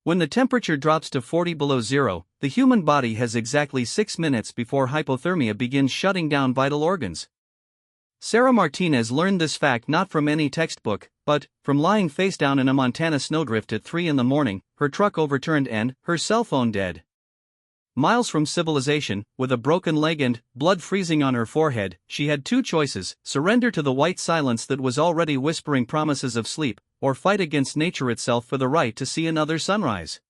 When the temperature drops to 40 below zero, the human body has exactly 6 minutes before hypothermia begins shutting down vital organs. Sarah Martinez learned this fact not from any textbook, but from lying face down in a Montana snowdrift at 3 in the morning, her truck overturned and her cell phone dead. Miles from civilization, with a broken leg and blood freezing on her forehead, she had two choices: surrender to the white silence that was already whispering promises of sleep, or fight against nature itself for the right to see another sunrise.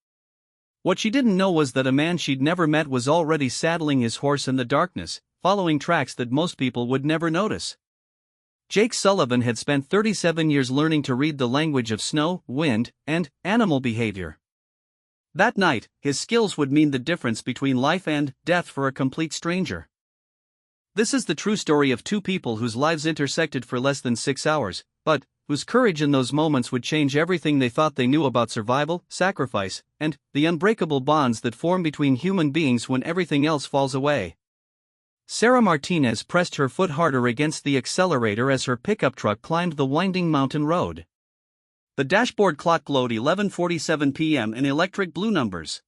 What she didn't know was that a man she'd never met was already saddling his horse in the darkness, following tracks that most people would never notice. Jake Sullivan had spent 37 years learning to read the language of snow, wind, and animal behavior. That night, his skills would mean the difference between life and death for a complete stranger. This is the true story of two people whose lives intersected for less than 6 hours, but whose courage in those moments would change everything they thought they knew about survival, sacrifice, and the unbreakable bonds that form between human beings when everything else falls away. Sarah Martinez pressed her foot harder against the accelerator as her pickup truck climbed the winding mountain road. The dashboard clock glowed 11:47 p.m. in electric blue numbers.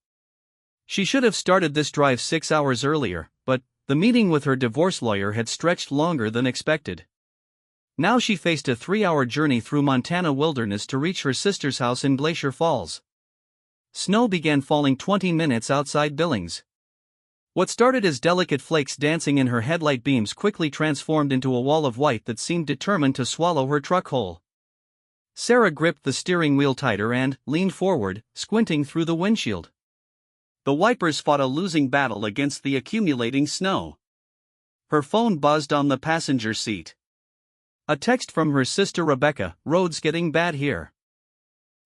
She should have started this drive 6 hours earlier, but the meeting with her divorce lawyer had stretched longer than expected. Now she faced a 3-hour journey through Montana wilderness to reach her sister's house in Glacier Falls. Snow began falling 20 minutes outside Billings. What started as delicate flakes dancing in her headlight beams quickly transformed into a wall of white that seemed determined to swallow her truck whole. Sarah gripped the steering wheel tighter and leaned forward, squinting through the windshield. The wipers fought a losing battle against the accumulating snow. Her phone buzzed on the passenger seat. A text from her sister Rebecca: "Roads getting bad here.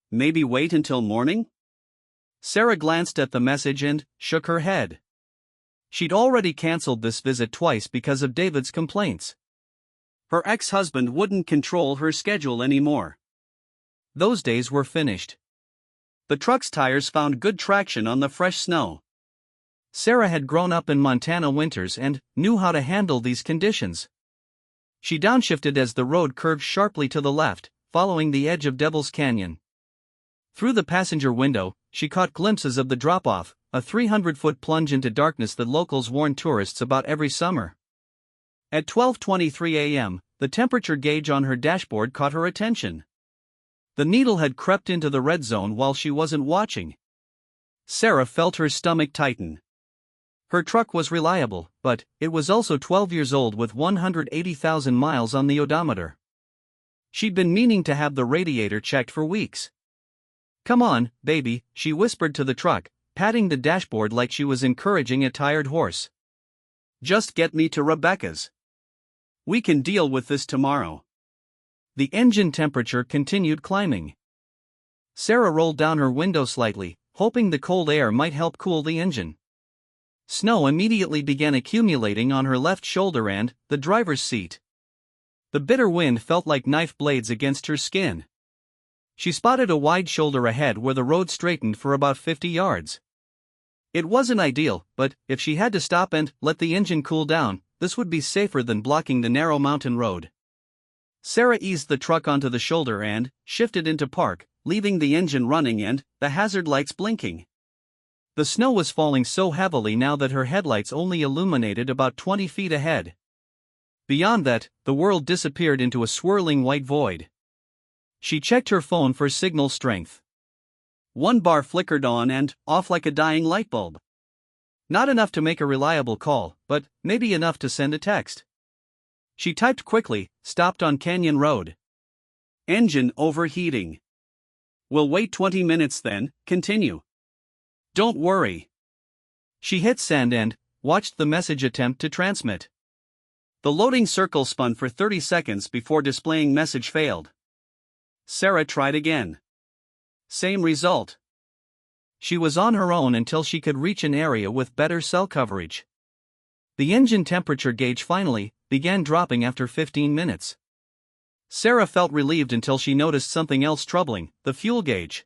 Maybe wait until morning?" Sarah glanced at the message and shook her head. She'd already canceled this visit twice because of David's complaints. Her ex-husband wouldn't control her schedule anymore. Those days were finished. The truck's tires found good traction on the fresh snow. Sarah had grown up in Montana winters and knew how to handle these conditions. She downshifted as the road curved sharply to the left, following the edge of Devil's Canyon. Through the passenger window, she caught glimpses of the drop-off, a 300-foot plunge into darkness that locals warn tourists about every summer. At 12:23 a.m., the temperature gauge on her dashboard caught her attention. The needle had crept into the red zone while she wasn't watching. Sarah felt her stomach tighten. Her truck was reliable, but it was also 12 years old with 180,000 miles on the odometer. She'd been meaning to have the radiator checked for weeks. "Come on, baby," she whispered to the truck, patting the dashboard like she was encouraging a tired horse. "Just get me to Rebecca's. We can deal with this tomorrow." The engine temperature continued climbing. Sarah rolled down her window slightly, hoping the cold air might help cool the engine. Snow immediately began accumulating on her left shoulder and the driver's seat. The bitter wind felt like knife blades against her skin. She spotted a wide shoulder ahead where the road straightened for about 50 yards. It wasn't ideal, but if she had to stop and let the engine cool down, this would be safer than blocking the narrow mountain road. Sarah eased the truck onto the shoulder and shifted into park, leaving the engine running and the hazard lights blinking. The snow was falling so heavily now that her headlights only illuminated about 20 feet ahead. Beyond that, the world disappeared into a swirling white void. She checked her phone for signal strength. One bar flickered on and off like a dying light bulb. Not enough to make a reliable call, but maybe enough to send a text. She typed quickly, "Stopped on Canyon Road. Engine overheating. We'll wait 20 minutes then, continue. Don't worry." She hit send and watched the message attempt to transmit. The loading circle spun for 30 seconds before displaying message failed. Sarah tried again. Same result. She was on her own until she could reach an area with better cell coverage. The engine temperature gauge finally began dropping after 15 minutes. Sarah felt relieved until she noticed something else troubling: the fuel gauge.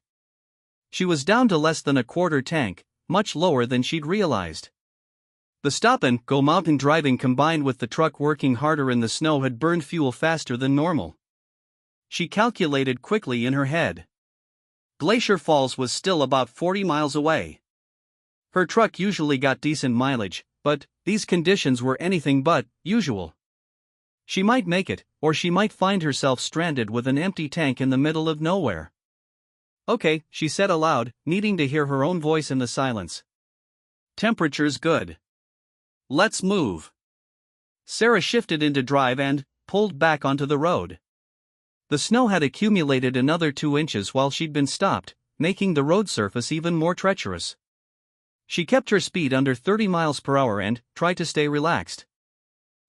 She was down to less than a quarter tank, much lower than she'd realized. The stop-and-go mountain driving combined with the truck working harder in the snow had burned fuel faster than normal. She calculated quickly in her head. Glacier Falls was still about 40 miles away. Her truck usually got decent mileage, but these conditions were anything but usual. She might make it, or she might find herself stranded with an empty tank in the middle of nowhere. Okay, she said aloud, needing to hear her own voice in the silence. Temperature's good. Let's move. Sarah shifted into drive and pulled back onto the road. The snow had accumulated another 2 inches while she'd been stopped, making the road surface even more treacherous. She kept her speed under 30 miles per hour and tried to stay relaxed.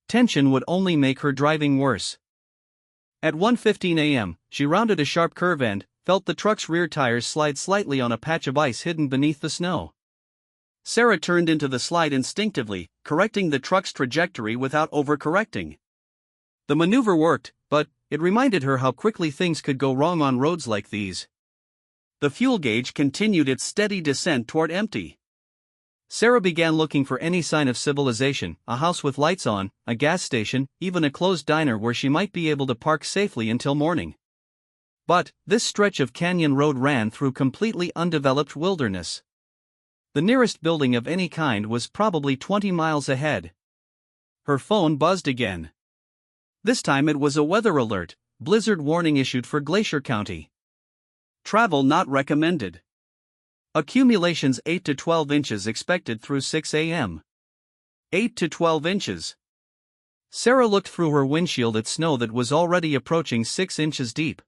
Tension would only make her driving worse. At 1:15 a.m., she rounded a sharp curve and felt the truck's rear tires slide slightly on a patch of ice hidden beneath the snow. Sarah turned into the slide instinctively, correcting the truck's trajectory without overcorrecting. The maneuver worked, but it reminded her how quickly things could go wrong on roads like these. The fuel gauge continued its steady descent toward empty. Sarah began looking for any sign of civilization, a house with lights on, a gas station, even a closed diner where she might be able to park safely until morning. But this stretch of canyon road ran through completely undeveloped wilderness. The nearest building of any kind was probably 20 miles ahead. Her phone buzzed again. This time it was a weather alert, blizzard warning issued for Glacier County. Travel not recommended. Accumulations 8 to 12 inches expected through 6 a.m. 8 to 12 inches. Sarah looked through her windshield at snow that was already approaching 6 inches deep.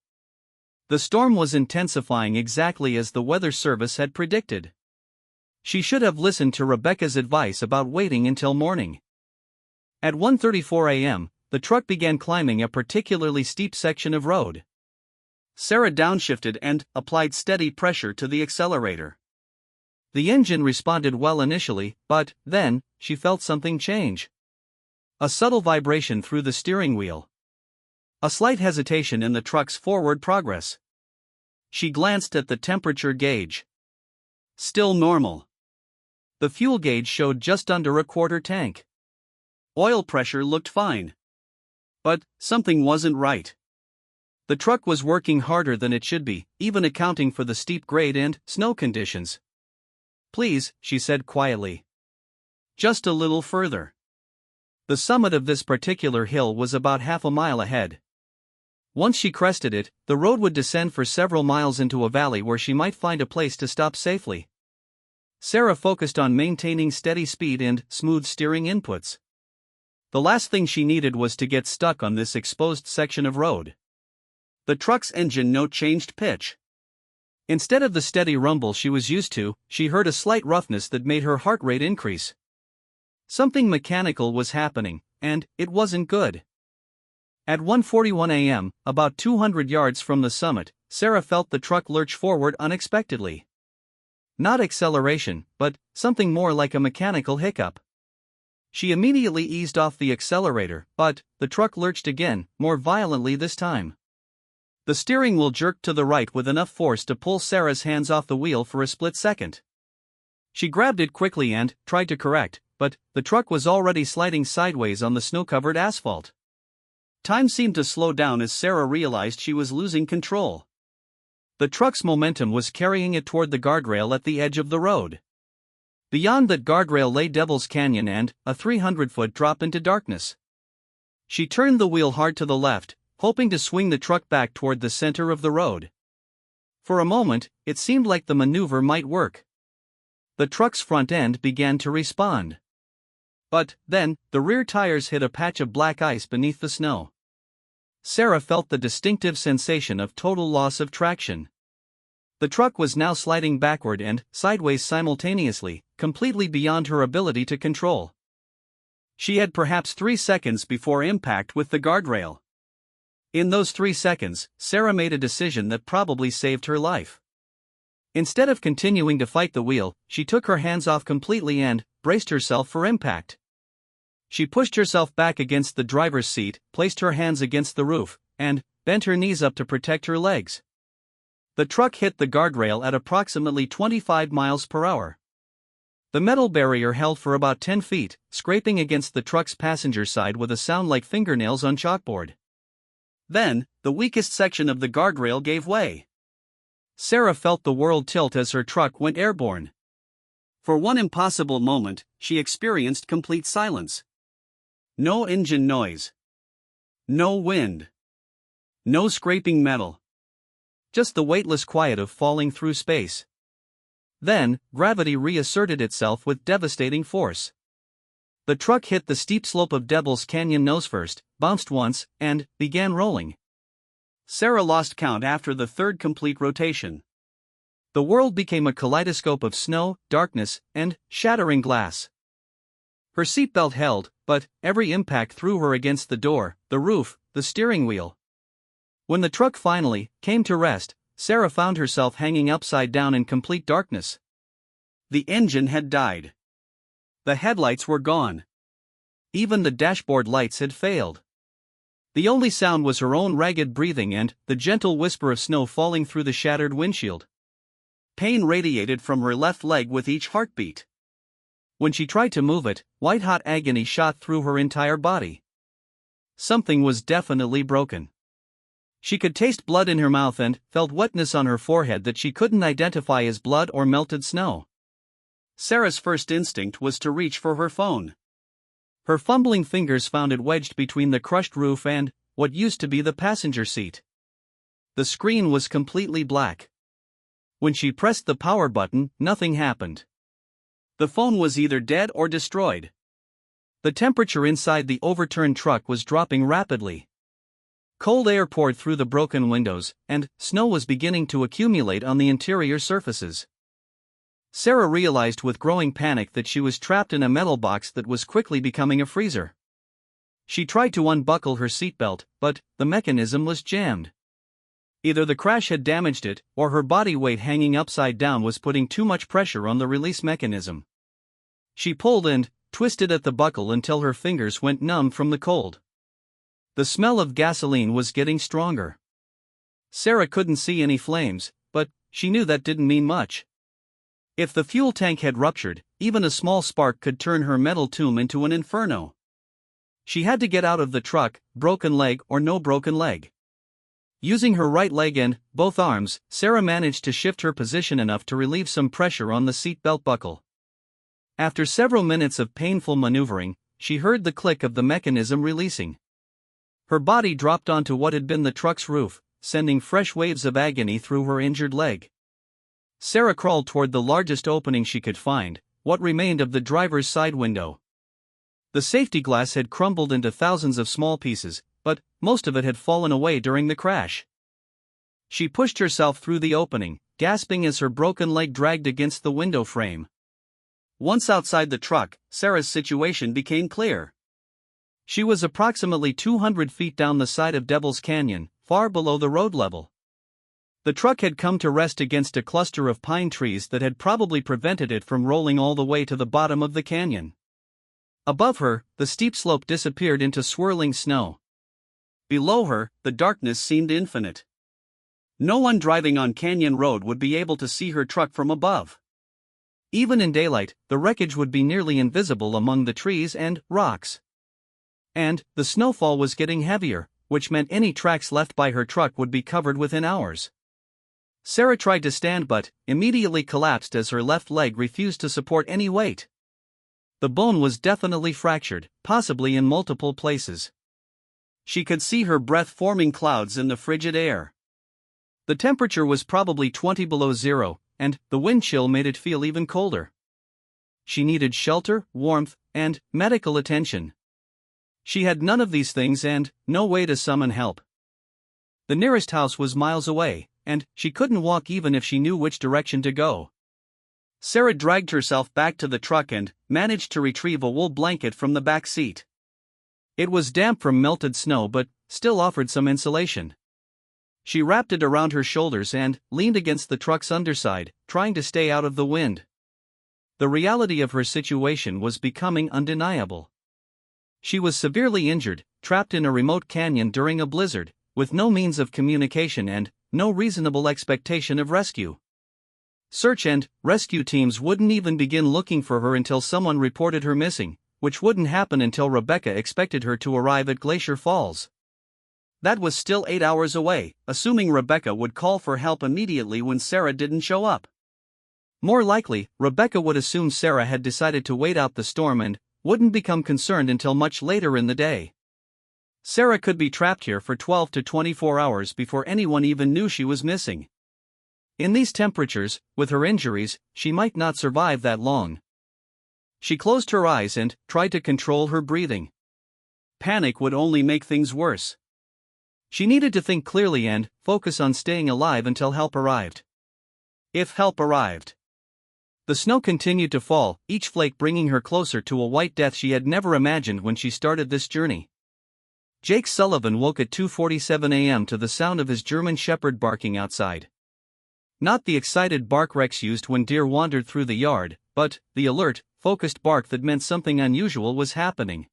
The storm was intensifying exactly as the weather service had predicted. She should have listened to Rebecca's advice about waiting until morning. At 1:34 a.m., the truck began climbing a particularly steep section of road. Sarah downshifted and applied steady pressure to the accelerator. The engine responded well initially, but then she felt something change. A subtle vibration through the steering wheel. A slight hesitation in the truck's forward progress. She glanced at the temperature gauge. Still normal. The fuel gauge showed just under a quarter tank. Oil pressure looked fine. But something wasn't right. The truck was working harder than it should be, even accounting for the steep grade and snow conditions. Please, she said quietly. Just a little further. The summit of this particular hill was about half a mile ahead. Once she crested it, the road would descend for several miles into a valley where she might find a place to stop safely. Sarah focused on maintaining steady speed and smooth steering inputs. The last thing she needed was to get stuck on this exposed section of road. The truck's engine note changed pitch. Instead of the steady rumble she was used to, she heard a slight roughness that made her heart rate increase. Something mechanical was happening, and it wasn't good. At 1:41 a.m., about 200 yards from the summit, Sarah felt the truck lurch forward unexpectedly. Not acceleration, but something more like a mechanical hiccup. She immediately eased off the accelerator, but the truck lurched again, more violently this time. The steering wheel jerked to the right with enough force to pull Sarah's hands off the wheel for a split second. She grabbed it quickly and tried to correct, but the truck was already sliding sideways on the snow-covered asphalt. Time seemed to slow down as Sarah realized she was losing control. The truck's momentum was carrying it toward the guardrail at the edge of the road. Beyond that guardrail lay Devil's Canyon and a 300-foot drop into darkness. She turned the wheel hard to the left, hoping to swing the truck back toward the center of the road. For a moment, it seemed like the maneuver might work. The truck's front end began to respond. But then, the rear tires hit a patch of black ice beneath the snow. Sarah felt the distinctive sensation of total loss of traction. The truck was now sliding backward and sideways simultaneously, completely beyond her ability to control. She had perhaps 3 seconds before impact with the guardrail. In those 3 seconds, Sarah made a decision that probably saved her life. Instead of continuing to fight the wheel, she took her hands off completely and braced herself for impact. She pushed herself back against the driver's seat, placed her hands against the roof, and bent her knees up to protect her legs. The truck hit the guardrail at approximately 25 miles per hour. The metal barrier held for about 10 feet, scraping against the truck's passenger side with a sound like fingernails on chalkboard. Then, the weakest section of the guardrail gave way. Sarah felt the world tilt as her truck went airborne. For one impossible moment, she experienced complete silence. No engine noise. No wind. No scraping metal. Just the weightless quiet of falling through space. Then, gravity reasserted itself with devastating force. The truck hit the steep slope of Devil's Canyon nose first, bounced once, and began rolling. Sarah lost count after the third complete rotation. The world became a kaleidoscope of snow, darkness, and shattering glass. Her seatbelt held, but every impact threw her against the door, the roof, the steering wheel. When the truck finally came to rest, Sarah found herself hanging upside down in complete darkness. The engine had died. The headlights were gone. Even the dashboard lights had failed. The only sound was her own ragged breathing and the gentle whisper of snow falling through the shattered windshield. Pain radiated from her left leg with each heartbeat. When she tried to move it, white-hot agony shot through her entire body. Something was definitely broken. She could taste blood in her mouth and felt wetness on her forehead that she couldn't identify as blood or melted snow. Sarah's first instinct was to reach for her phone. Her fumbling fingers found it wedged between the crushed roof and what used to be the passenger seat. The screen was completely black. When she pressed the power button, nothing happened. The phone was either dead or destroyed. The temperature inside the overturned truck was dropping rapidly. Cold air poured through the broken windows, and snow was beginning to accumulate on the interior surfaces. Sarah realized with growing panic that she was trapped in a metal box that was quickly becoming a freezer. She tried to unbuckle her seatbelt, but the mechanism was jammed. Either the crash had damaged it, or her body weight hanging upside down was putting too much pressure on the release mechanism. She pulled and twisted at the buckle until her fingers went numb from the cold. The smell of gasoline was getting stronger. Sarah couldn't see any flames, but she knew that didn't mean much. If the fuel tank had ruptured, even a small spark could turn her metal tomb into an inferno. She had to get out of the truck, broken leg or no broken leg. Using her right leg and both arms, Sarah managed to shift her position enough to relieve some pressure on the seat belt buckle. After several minutes of painful maneuvering, she heard the click of the mechanism releasing. Her body dropped onto what had been the truck's roof, sending fresh waves of agony through her injured leg. Sarah crawled toward the largest opening she could find, what remained of the driver's side window. The safety glass had crumbled into thousands of small pieces, but most of it had fallen away during the crash. She pushed herself through the opening, gasping as her broken leg dragged against the window frame. Once outside the truck, Sarah's situation became clear. She was approximately 200 feet down the side of Devil's Canyon, far below the road level. The truck had come to rest against a cluster of pine trees that had probably prevented it from rolling all the way to the bottom of the canyon. Above her, the steep slope disappeared into swirling snow. Below her, the darkness seemed infinite. No one driving on Canyon Road would be able to see her truck from above. Even in daylight, the wreckage would be nearly invisible among the trees and rocks. And the snowfall was getting heavier, which meant any tracks left by her truck would be covered within hours. Sarah tried to stand but immediately collapsed as her left leg refused to support any weight. The bone was definitely fractured, possibly in multiple places. She could see her breath forming clouds in the frigid air. The temperature was probably 20 below zero, and the wind chill made it feel even colder. She needed shelter, warmth, and medical attention. She had none of these things and no way to summon help. The nearest house was miles away, and she couldn't walk even if she knew which direction to go. Sarah dragged herself back to the truck and managed to retrieve a wool blanket from the back seat. It was damp from melted snow but still offered some insulation. She wrapped it around her shoulders and leaned against the truck's underside, trying to stay out of the wind. The reality of her situation was becoming undeniable. She was severely injured, trapped in a remote canyon during a blizzard, with no means of communication and no reasonable expectation of rescue. Search and rescue teams wouldn't even begin looking for her until someone reported her missing, which wouldn't happen until Rebecca expected her to arrive at Glacier Falls. That was still 8 hours away, assuming Rebecca would call for help immediately when Sarah didn't show up. More likely, Rebecca would assume Sarah had decided to wait out the storm and wouldn't become concerned until much later in the day. Sarah could be trapped here for 12 to 24 hours before anyone even knew she was missing. In these temperatures, with her injuries, she might not survive that long. She closed her eyes and tried to control her breathing. Panic would only make things worse. She needed to think clearly and focus on staying alive until help arrived. If help arrived. The snow continued to fall, each flake bringing her closer to a white death she had never imagined when she started this journey. Jake Sullivan woke at 2:47 a.m. to the sound of his German Shepherd barking outside. Not the excited bark Rex used when deer wandered through the yard, but the alert, focused bark that meant something unusual was happening.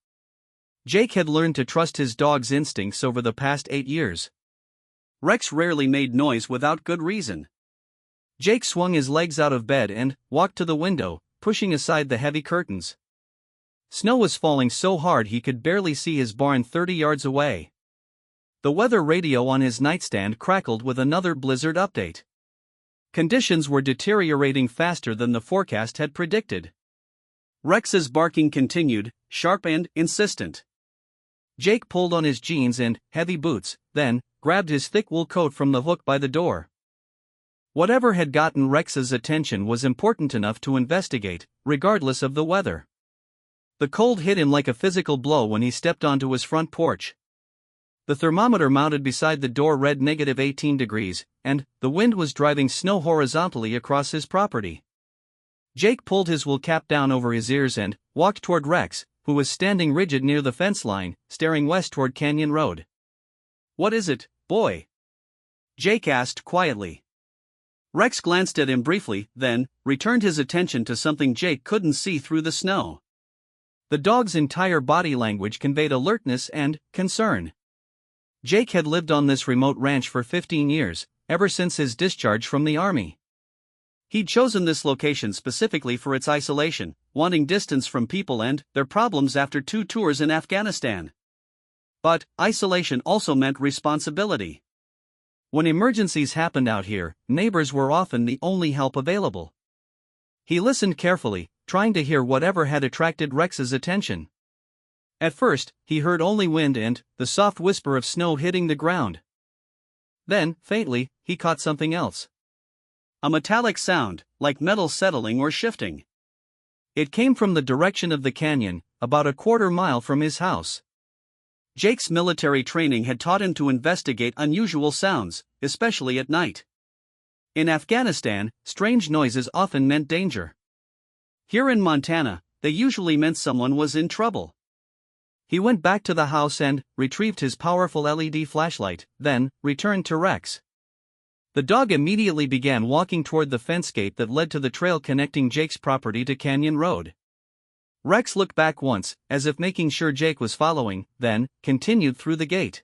Jake had learned to trust his dog's instincts over the past 8 years. Rex rarely made noise without good reason. Jake swung his legs out of bed and walked to the window, pushing aside the heavy curtains. Snow was falling so hard he could barely see his barn 30 yards away. The weather radio on his nightstand crackled with another blizzard update. Conditions were deteriorating faster than the forecast had predicted. Rex's barking continued, sharp and insistent. Jake pulled on his jeans and heavy boots, then grabbed his thick wool coat from the hook by the door. Whatever had gotten Rex's attention was important enough to investigate, regardless of the weather. The cold hit him like a physical blow when he stepped onto his front porch. The thermometer mounted beside the door read -18 degrees, and the wind was driving snow horizontally across his property. Jake pulled his wool cap down over his ears and walked toward Rex, who was standing rigid near the fence line, staring west toward Canyon Road. "What is it, boy?" Jake asked quietly. Rex glanced at him briefly, then returned his attention to something Jake couldn't see through the snow. The dog's entire body language conveyed alertness and concern. Jake had lived on this remote ranch for 15 years, ever since his discharge from the army. He'd chosen this location specifically for its isolation, wanting distance from people and their problems after 2 tours in Afghanistan. But isolation also meant responsibility. When emergencies happened out here, neighbors were often the only help available. He listened carefully, trying to hear whatever had attracted Rex's attention. At first, he heard only wind and the soft whisper of snow hitting the ground. Then, faintly, he caught something else. A metallic sound, like metal settling or shifting. It came from the direction of the canyon, about a quarter mile from his house. Jake's military training had taught him to investigate unusual sounds, especially at night. In Afghanistan, strange noises often meant danger. Here in Montana, they usually meant someone was in trouble. He went back to the house and retrieved his powerful LED flashlight, then returned to Rex. The dog immediately began walking toward the fence gate that led to the trail connecting Jake's property to Canyon Road. Rex looked back once, as if making sure Jake was following, then continued through the gate.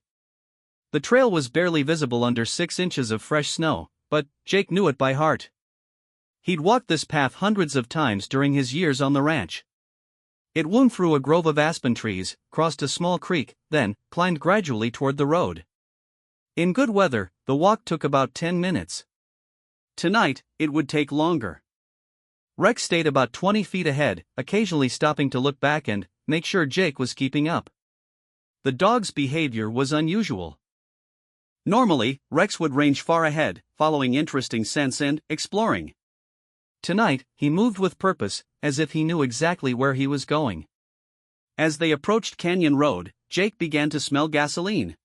The trail was barely visible under 6 inches of fresh snow, but Jake knew it by heart. He'd walked this path hundreds of times during his years on the ranch. It wound through a grove of aspen trees, crossed a small creek, then climbed gradually toward the road. In good weather, the walk took about 10 minutes. Tonight, it would take longer. Rex stayed about 20 feet ahead, occasionally stopping to look back and make sure Jake was keeping up. The dog's behavior was unusual. Normally, Rex would range far ahead, following interesting scents and exploring. Tonight, he moved with purpose, as if he knew exactly where he was going. As they approached Canyon Road, Jake began to smell gasoline.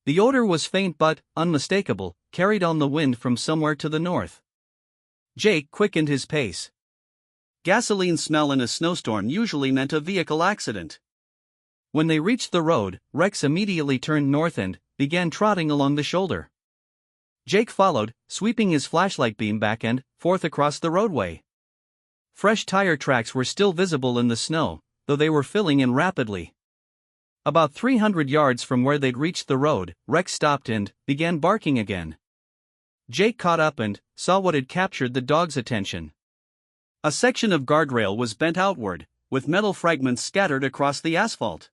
The odor was faint but unmistakable, carried on the wind from somewhere to the north. Jake quickened his pace. Gasoline smell in a snowstorm usually meant a vehicle accident. When they reached the road, Rex immediately turned north and began trotting along the shoulder. Jake followed, sweeping his flashlight beam back and forth across the roadway. Fresh tire tracks were still visible in the snow, though they were filling in rapidly. About 300 yards from where they'd reached the road, Rex stopped and began barking again. Jake caught up and saw what had captured the dog's attention. A section of guardrail was bent outward, with metal fragments scattered across the asphalt.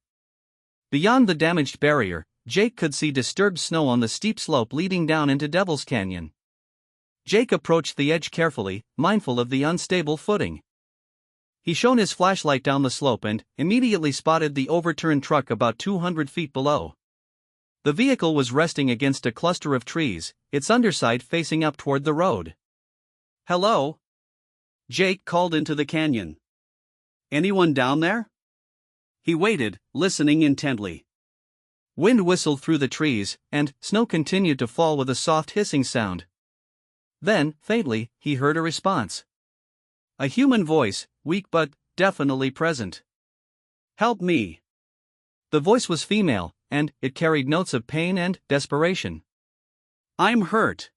Beyond the damaged barrier, Jake could see disturbed snow on the steep slope leading down into Devil's Canyon. Jake approached the edge carefully, mindful of the unstable footing. He shone his flashlight down the slope and immediately spotted the overturned truck about 200 feet below. The vehicle was resting against a cluster of trees, its underside facing up toward the road. "Hello?" Jake called into the canyon. "Anyone down there?" He waited, listening intently. Wind whistled through the trees, and snow continued to fall with a soft hissing sound. Then, faintly, he heard a response. A human voice, weak but definitely present. "Help me." The voice was female, and it carried notes of pain and desperation. "I'm hurt."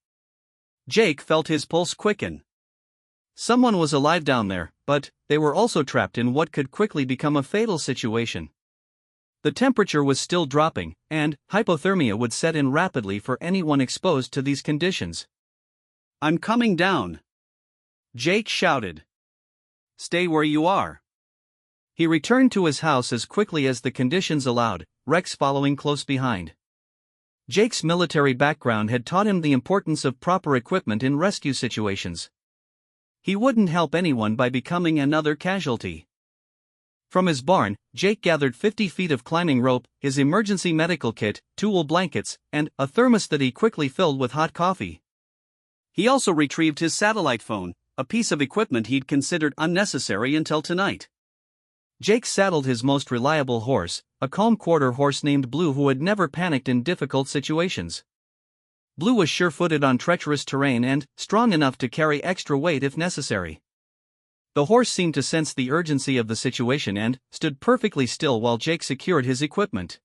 Jake felt his pulse quicken. Someone was alive down there, but they were also trapped in what could quickly become a fatal situation. The temperature was still dropping, and hypothermia would set in rapidly for anyone exposed to these conditions. "I'm coming down," Jake shouted. "Stay where you are." He returned to his house as quickly as the conditions allowed, Rex following close behind. Jake's military background had taught him the importance of proper equipment in rescue situations. He wouldn't help anyone by becoming another casualty. From his barn, Jake gathered 50 feet of climbing rope, his emergency medical kit, 2 wool blankets, and a thermos that he quickly filled with hot coffee. He also retrieved his satellite phone, a piece of equipment he'd considered unnecessary until tonight. Jake saddled his most reliable horse, a calm quarter horse named Blue who had never panicked in difficult situations. Blue was sure-footed on treacherous terrain and strong enough to carry extra weight if necessary. The horse seemed to sense the urgency of the situation and stood perfectly still while Jake secured his equipment.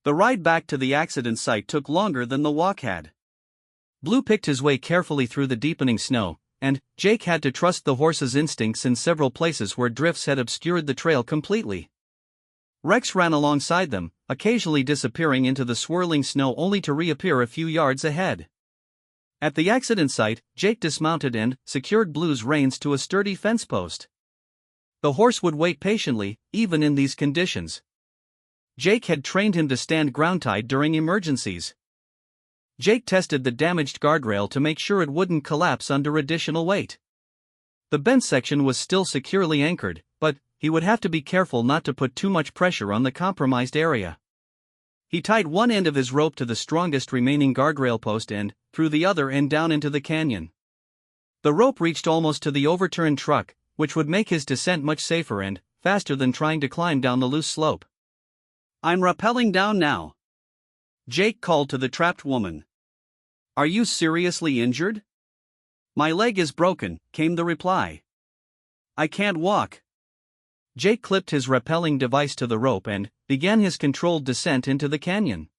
The ride back to the accident site took longer than the walk had. Blue picked his way carefully through the deepening snow, and Jake had to trust the horse's instincts in several places where drifts had obscured the trail completely. Rex ran alongside them, occasionally disappearing into the swirling snow only to reappear a few yards ahead. At the accident site, Jake dismounted and secured Blue's reins to a sturdy fence post. The horse would wait patiently, even in these conditions. Jake had trained him to stand ground-tied during emergencies. Jake tested the damaged guardrail to make sure it wouldn't collapse under additional weight. The bent section was still securely anchored, but he would have to be careful not to put too much pressure on the compromised area. He tied one end of his rope to the strongest remaining guardrail post and threw the other end down into the canyon. The rope reached almost to the overturned truck, which would make his descent much safer and faster than trying to climb down the loose slope. "I'm rappelling down now," Jake called to the trapped woman. "Are you seriously injured?" "My leg is broken," came the reply. "I can't walk." Jake clipped his rappelling device to the rope and began his controlled descent into the canyon.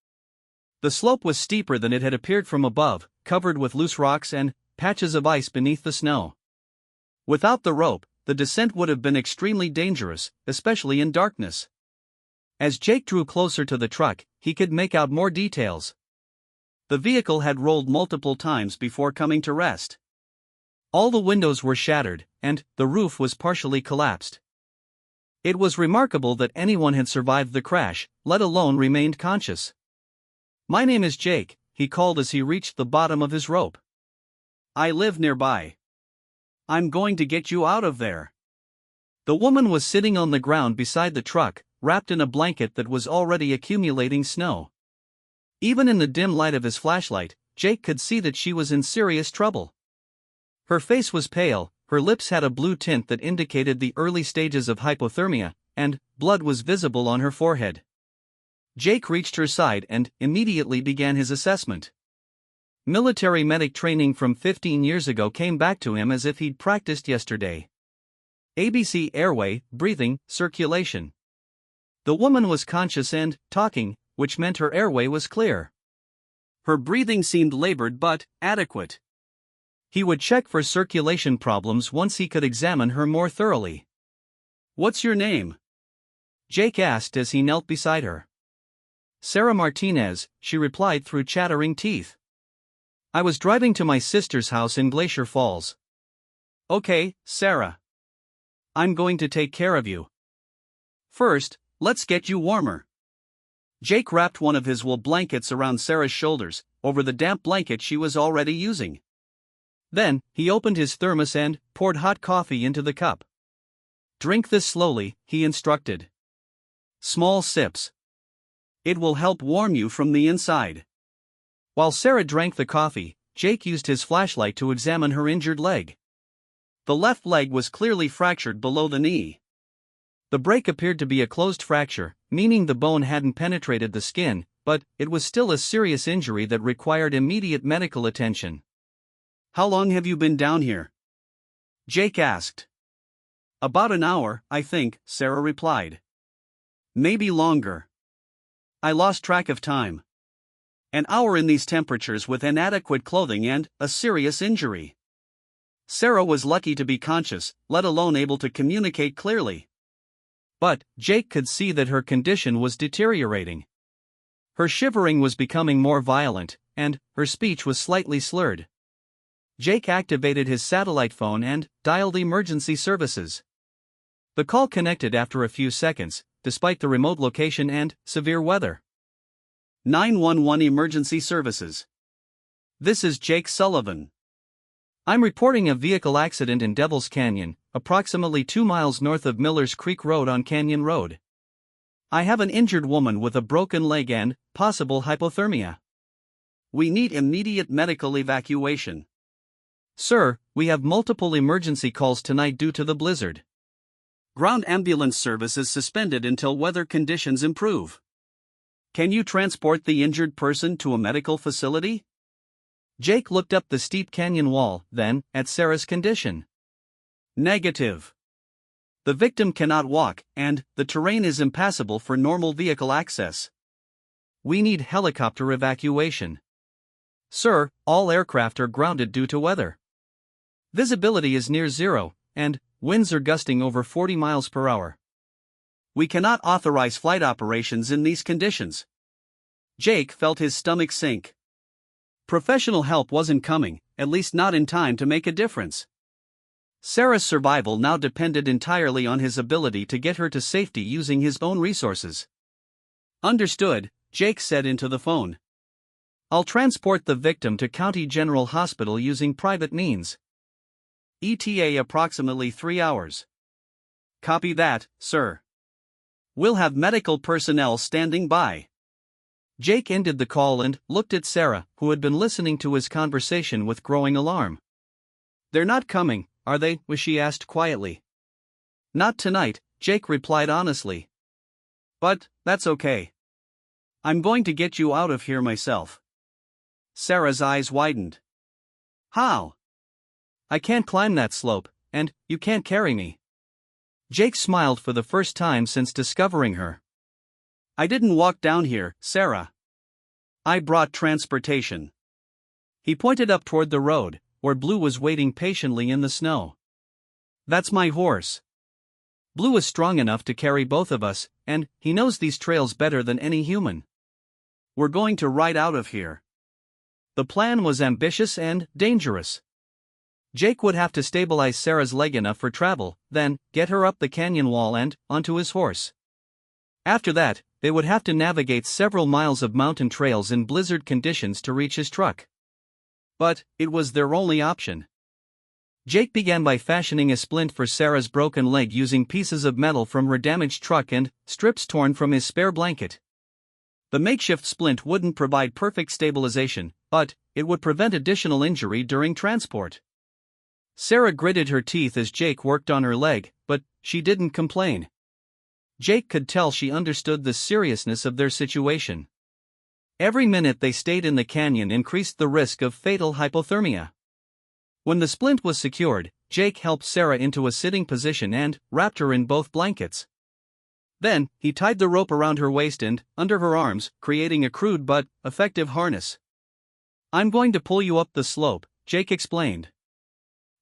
The slope was steeper than it had appeared from above, covered with loose rocks and patches of ice beneath the snow. Without the rope, the descent would have been extremely dangerous, especially in darkness. As Jake drew closer to the truck, he could make out more details. The vehicle had rolled multiple times before coming to rest. All the windows were shattered, and the roof was partially collapsed. It was remarkable that anyone had survived the crash, let alone remained conscious. "My name is Jake," he called as he reached the bottom of his rope. "I live nearby. I'm going to get you out of there." The woman was sitting on the ground beside the truck, wrapped in a blanket that was already accumulating snow. Even in the dim light of his flashlight, Jake could see that she was in serious trouble. Her face was pale, her lips had a blue tint that indicated the early stages of hypothermia, and blood was visible on her forehead. Jake reached her side and immediately began his assessment. Military medic training from 15 years ago came back to him as if he'd practiced yesterday. ABC airway, breathing, circulation. The woman was conscious and talking, which meant her airway was clear. Her breathing seemed labored but adequate. He would check for circulation problems once he could examine her more thoroughly. "What's your name?" Jake asked as he knelt beside her. "Sarah Martinez," she replied through chattering teeth. "I was driving to my sister's house in Glacier Falls." "Okay, Sarah. I'm going to take care of you. First, let's get you warmer." Jake wrapped one of his wool blankets around Sarah's shoulders, over the damp blanket she was already using. Then, he opened his thermos and poured hot coffee into the cup. "Drink this slowly," he instructed. "Small sips. It will help warm you from the inside." While Sarah drank the coffee, Jake used his flashlight to examine her injured leg. The left leg was clearly fractured below the knee. The break appeared to be a closed fracture, meaning the bone hadn't penetrated the skin, but it was still a serious injury that required immediate medical attention. "How long have you been down here?" Jake asked. "About an hour, I think," Sarah replied. "Maybe longer. I lost track of time. An hour in these temperatures with inadequate clothing and a serious injury." Sarah was lucky to be conscious, let alone able to communicate clearly. But Jake could see that her condition was deteriorating. Her shivering was becoming more violent, and her speech was slightly slurred. Jake activated his satellite phone and dialed emergency services. The call connected after a few seconds, despite the remote location and severe weather. 911 Emergency Services. This is Jake Sullivan. I'm reporting a vehicle accident in Devil's Canyon, approximately 2 miles north of Millers Creek Road on Canyon Road. I have an injured woman with a broken leg and possible hypothermia. We need immediate medical evacuation. Sir, we have multiple emergency calls tonight due to the blizzard. Ground ambulance service is suspended until weather conditions improve. Can you transport the injured person to a medical facility? Jake looked up the steep canyon wall, then, at Sarah's condition. Negative. The victim cannot walk, and the terrain is impassable for normal vehicle access. We need helicopter evacuation. Sir, all aircraft are grounded due to weather. Visibility is near zero, and winds are gusting over 40 miles per hour. We cannot authorize flight operations in these conditions. Jake felt his stomach sink. Professional help wasn't coming, at least not in time to make a difference. Sarah's survival now depended entirely on his ability to get her to safety using his own resources. Understood, Jake said into the phone. I'll transport the victim to County General Hospital using private means. ETA approximately 3 hours. Copy that, sir. We'll have medical personnel standing by. Jake ended the call and looked at Sarah, who had been listening to his conversation with growing alarm. They're not coming, are they? She asked quietly. Not tonight, Jake replied honestly. But that's okay. I'm going to get you out of here myself. Sarah's eyes widened. How? I can't climb that slope, and you can't carry me. Jake smiled for the first time since discovering her. I didn't walk down here, Sarah. I brought transportation. He pointed up toward the road, where Blue was waiting patiently in the snow. That's my horse. Blue is strong enough to carry both of us, and he knows these trails better than any human. We're going to ride out of here. The plan was ambitious and dangerous. Jake would have to stabilize Sarah's leg enough for travel, then get her up the canyon wall and onto his horse. After that, they would have to navigate several miles of mountain trails in blizzard conditions to reach his truck. But it was their only option. Jake began by fashioning a splint for Sarah's broken leg using pieces of metal from her damaged truck and strips torn from his spare blanket. The makeshift splint wouldn't provide perfect stabilization, but it would prevent additional injury during transport. Sarah gritted her teeth as Jake worked on her leg, but she didn't complain. Jake could tell she understood the seriousness of their situation. Every minute they stayed in the canyon increased the risk of fatal hypothermia. When the splint was secured, Jake helped Sarah into a sitting position and wrapped her in both blankets. Then, he tied the rope around her waist and under her arms, creating a crude but effective harness. I'm going to pull you up the slope, Jake explained.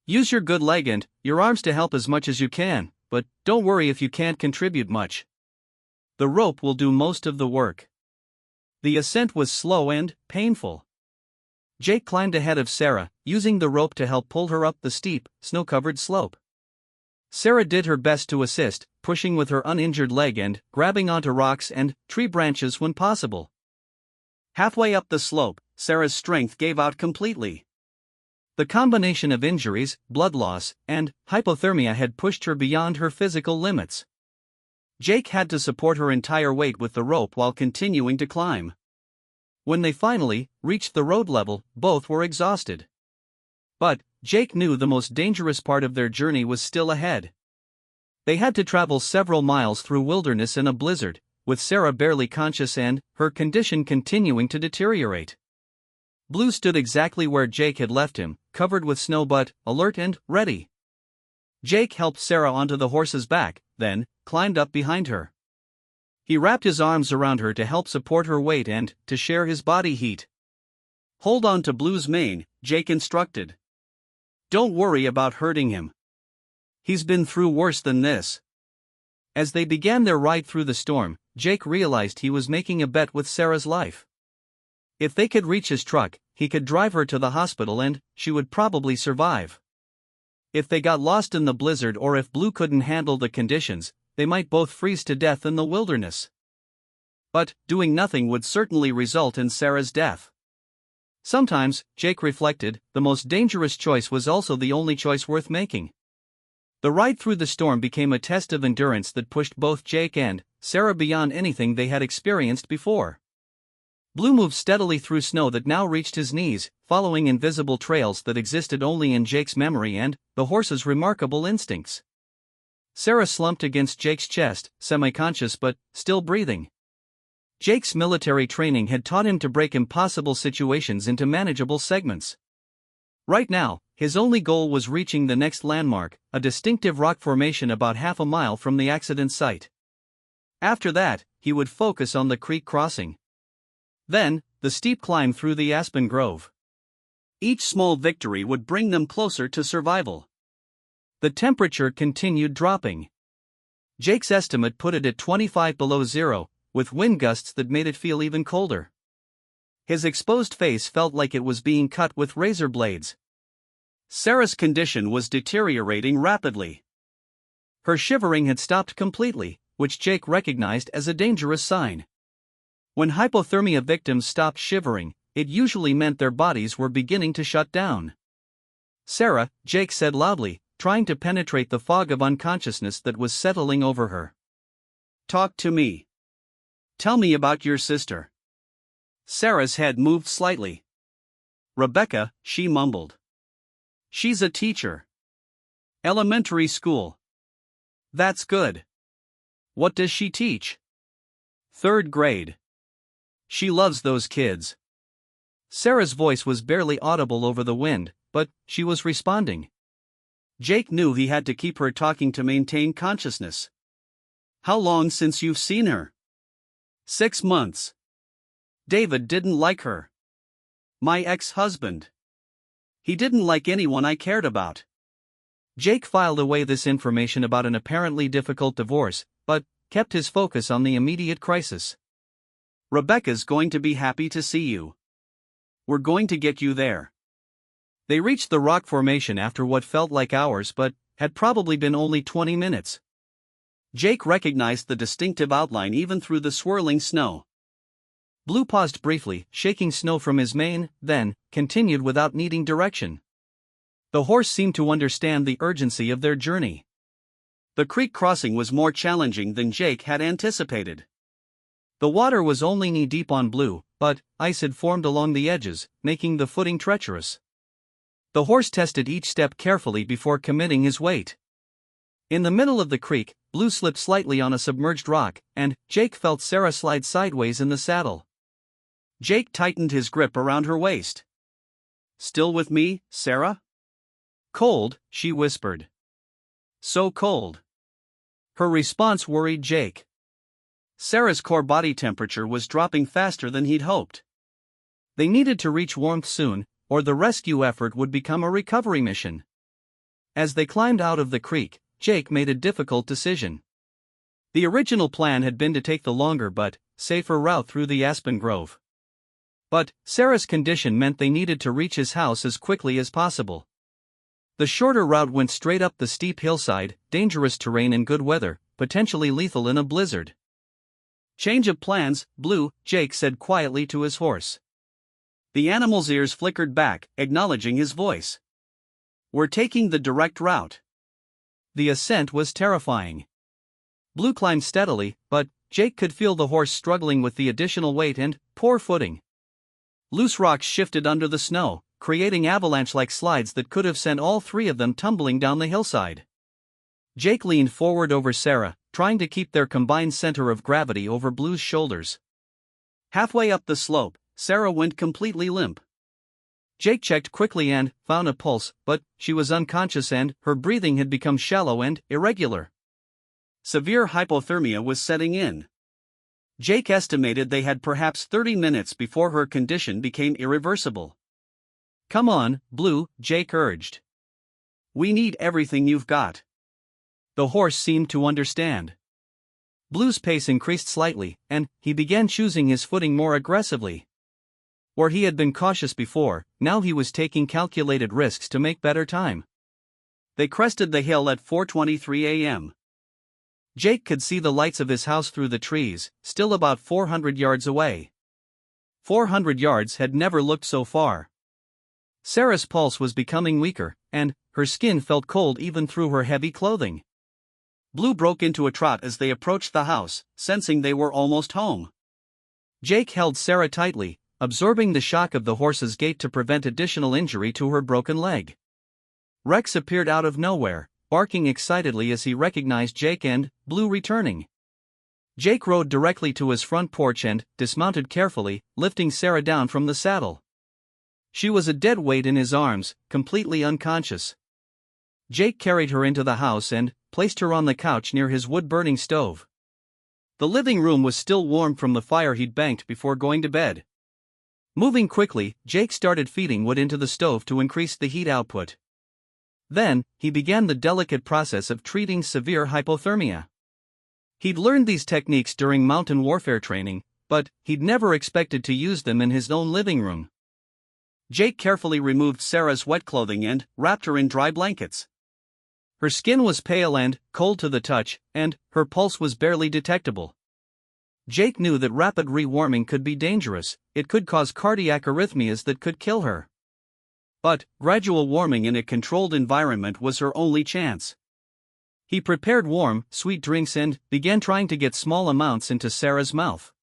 Use your good leg and your arms to help as much as you can, but don't worry if you can't contribute much. The rope will do most of the work. The ascent was slow and painful. Jake climbed ahead of Sarah, using the rope to help pull her up the steep, snow-covered slope. Sarah did her best to assist, pushing with her uninjured leg and grabbing onto rocks and tree branches when possible. Halfway up the slope, Sarah's strength gave out completely. The combination of injuries, blood loss, and hypothermia had pushed her beyond her physical limits. Jake had to support her entire weight with the rope while continuing to climb. When they finally reached the road level, both were exhausted. But Jake knew the most dangerous part of their journey was still ahead. They had to travel several miles through wilderness in a blizzard, with Sarah barely conscious and her condition continuing to deteriorate. Blue stood exactly where Jake had left him, covered with snow but alert and ready. Jake helped Sarah onto the horse's back, then climbed up behind her. He wrapped his arms around her to help support her weight and to share his body heat. "Hold on to Blue's mane," Jake instructed. "Don't worry about hurting him. He's been through worse than this." As they began their ride through the storm, Jake realized he was making a bet with Sarah's life. If they could reach his truck, he could drive her to the hospital and she would probably survive. If they got lost in the blizzard or if Blue couldn't handle the conditions, they might both freeze to death in the wilderness. But doing nothing would certainly result in Sarah's death. Sometimes, Jake reflected, the most dangerous choice was also the only choice worth making. The ride through the storm became a test of endurance that pushed both Jake and Sarah beyond anything they had experienced before. Blue moved steadily through snow that now reached his knees, following invisible trails that existed only in Jake's memory and the horse's remarkable instincts. Sarah slumped against Jake's chest, semi-conscious but still breathing. Jake's military training had taught him to break impossible situations into manageable segments. Right now, his only goal was reaching the next landmark, a distinctive rock formation about half a mile from the accident site. After that, he would focus on the creek crossing. Then, the steep climb through the aspen grove. Each small victory would bring them closer to survival. The temperature continued dropping. Jake's estimate put it at 25 below zero, with wind gusts that made it feel even colder. His exposed face felt like it was being cut with razor blades. Sarah's condition was deteriorating rapidly. Her shivering had stopped completely, which Jake recognized as a dangerous sign. When hypothermia victims stopped shivering, it usually meant their bodies were beginning to shut down. "Sarah," Jake said loudly, trying to penetrate the fog of unconsciousness that was settling over her. "Talk to me. Tell me about your sister." Sarah's head moved slightly. "Rebecca," she mumbled. "She's a teacher. Elementary school." "That's good. What does she teach?" "Third grade. She loves those kids." Sarah's voice was barely audible over the wind, but she was responding. Jake knew he had to keep her talking to maintain consciousness. "How long since you've seen her?" 6 months. David didn't like her. My ex-husband. He didn't like anyone I cared about." Jake filed away this information about an apparently difficult divorce, but kept his focus on the immediate crisis. "Rebecca's going to be happy to see you. We're going to get you there." They reached the rock formation after what felt like hours but had probably been only 20 minutes. Jake recognized the distinctive outline even through the swirling snow. Blue paused briefly, shaking snow from his mane, then continued without needing direction. The horse seemed to understand the urgency of their journey. The creek crossing was more challenging than Jake had anticipated. The water was only knee-deep on Blue, but ice had formed along the edges, making the footing treacherous. The horse tested each step carefully before committing his weight. In the middle of the creek, Blue slipped slightly on a submerged rock, and Jake felt Sarah slide sideways in the saddle. Jake tightened his grip around her waist. "Still with me, Sarah?" "Cold," she whispered. "So cold." Her response worried Jake. Sarah's core body temperature was dropping faster than he'd hoped. They needed to reach warmth soon, or the rescue effort would become a recovery mission. As they climbed out of the creek, Jake made a difficult decision. The original plan had been to take the longer but safer route through the aspen grove. But Sarah's condition meant they needed to reach his house as quickly as possible. The shorter route went straight up the steep hillside, dangerous terrain in good weather, potentially lethal in a blizzard. "Change of plans, Blue," Jake said quietly to his horse. The animal's ears flickered back, acknowledging his voice. "We're taking the direct route." The ascent was terrifying. Blue climbed steadily, but Jake could feel the horse struggling with the additional weight and poor footing. Loose rocks shifted under the snow, creating avalanche-like slides that could have sent all three of them tumbling down the hillside. Jake leaned forward over Sarah, trying to keep their combined center of gravity over Blue's shoulders. Halfway up the slope, Sarah went completely limp. Jake checked quickly and found a pulse, but she was unconscious and her breathing had become shallow and irregular. Severe hypothermia was setting in. Jake estimated they had perhaps 30 minutes before her condition became irreversible. "Come on, Blue," Jake urged. "We need everything you've got." The horse seemed to understand. Blue's pace increased slightly, and he began choosing his footing more aggressively. Where he had been cautious before, now he was taking calculated risks to make better time. They crested the hill at 4:23 a.m. Jake could see the lights of his house through the trees, still about 400 yards away. 400 yards had never looked so far. Sarah's pulse was becoming weaker, and her skin felt cold even through her heavy clothing. Blue broke into a trot as they approached the house, sensing they were almost home. Jake held Sarah tightly, absorbing the shock of the horse's gait to prevent additional injury to her broken leg. Rex appeared out of nowhere, barking excitedly as he recognized Jake and Blue returning. Jake rode directly to his front porch and dismounted carefully, lifting Sarah down from the saddle. She was a dead weight in his arms, completely unconscious. Jake carried her into the house and placed her on the couch near his wood-burning stove. The living room was still warm from the fire he'd banked before going to bed. Moving quickly, Jake started feeding wood into the stove to increase the heat output. Then, he began the delicate process of treating severe hypothermia. He'd learned these techniques during mountain warfare training, but he'd never expected to use them in his own living room. Jake carefully removed Sarah's wet clothing and wrapped her in dry blankets. Her skin was pale and cold to the touch, and her pulse was barely detectable. Jake knew that rapid rewarming could be dangerous. It could cause cardiac arrhythmias that could kill her. But gradual warming in a controlled environment was her only chance. He prepared warm, sweet drinks and began trying to get small amounts into Sarah's mouth.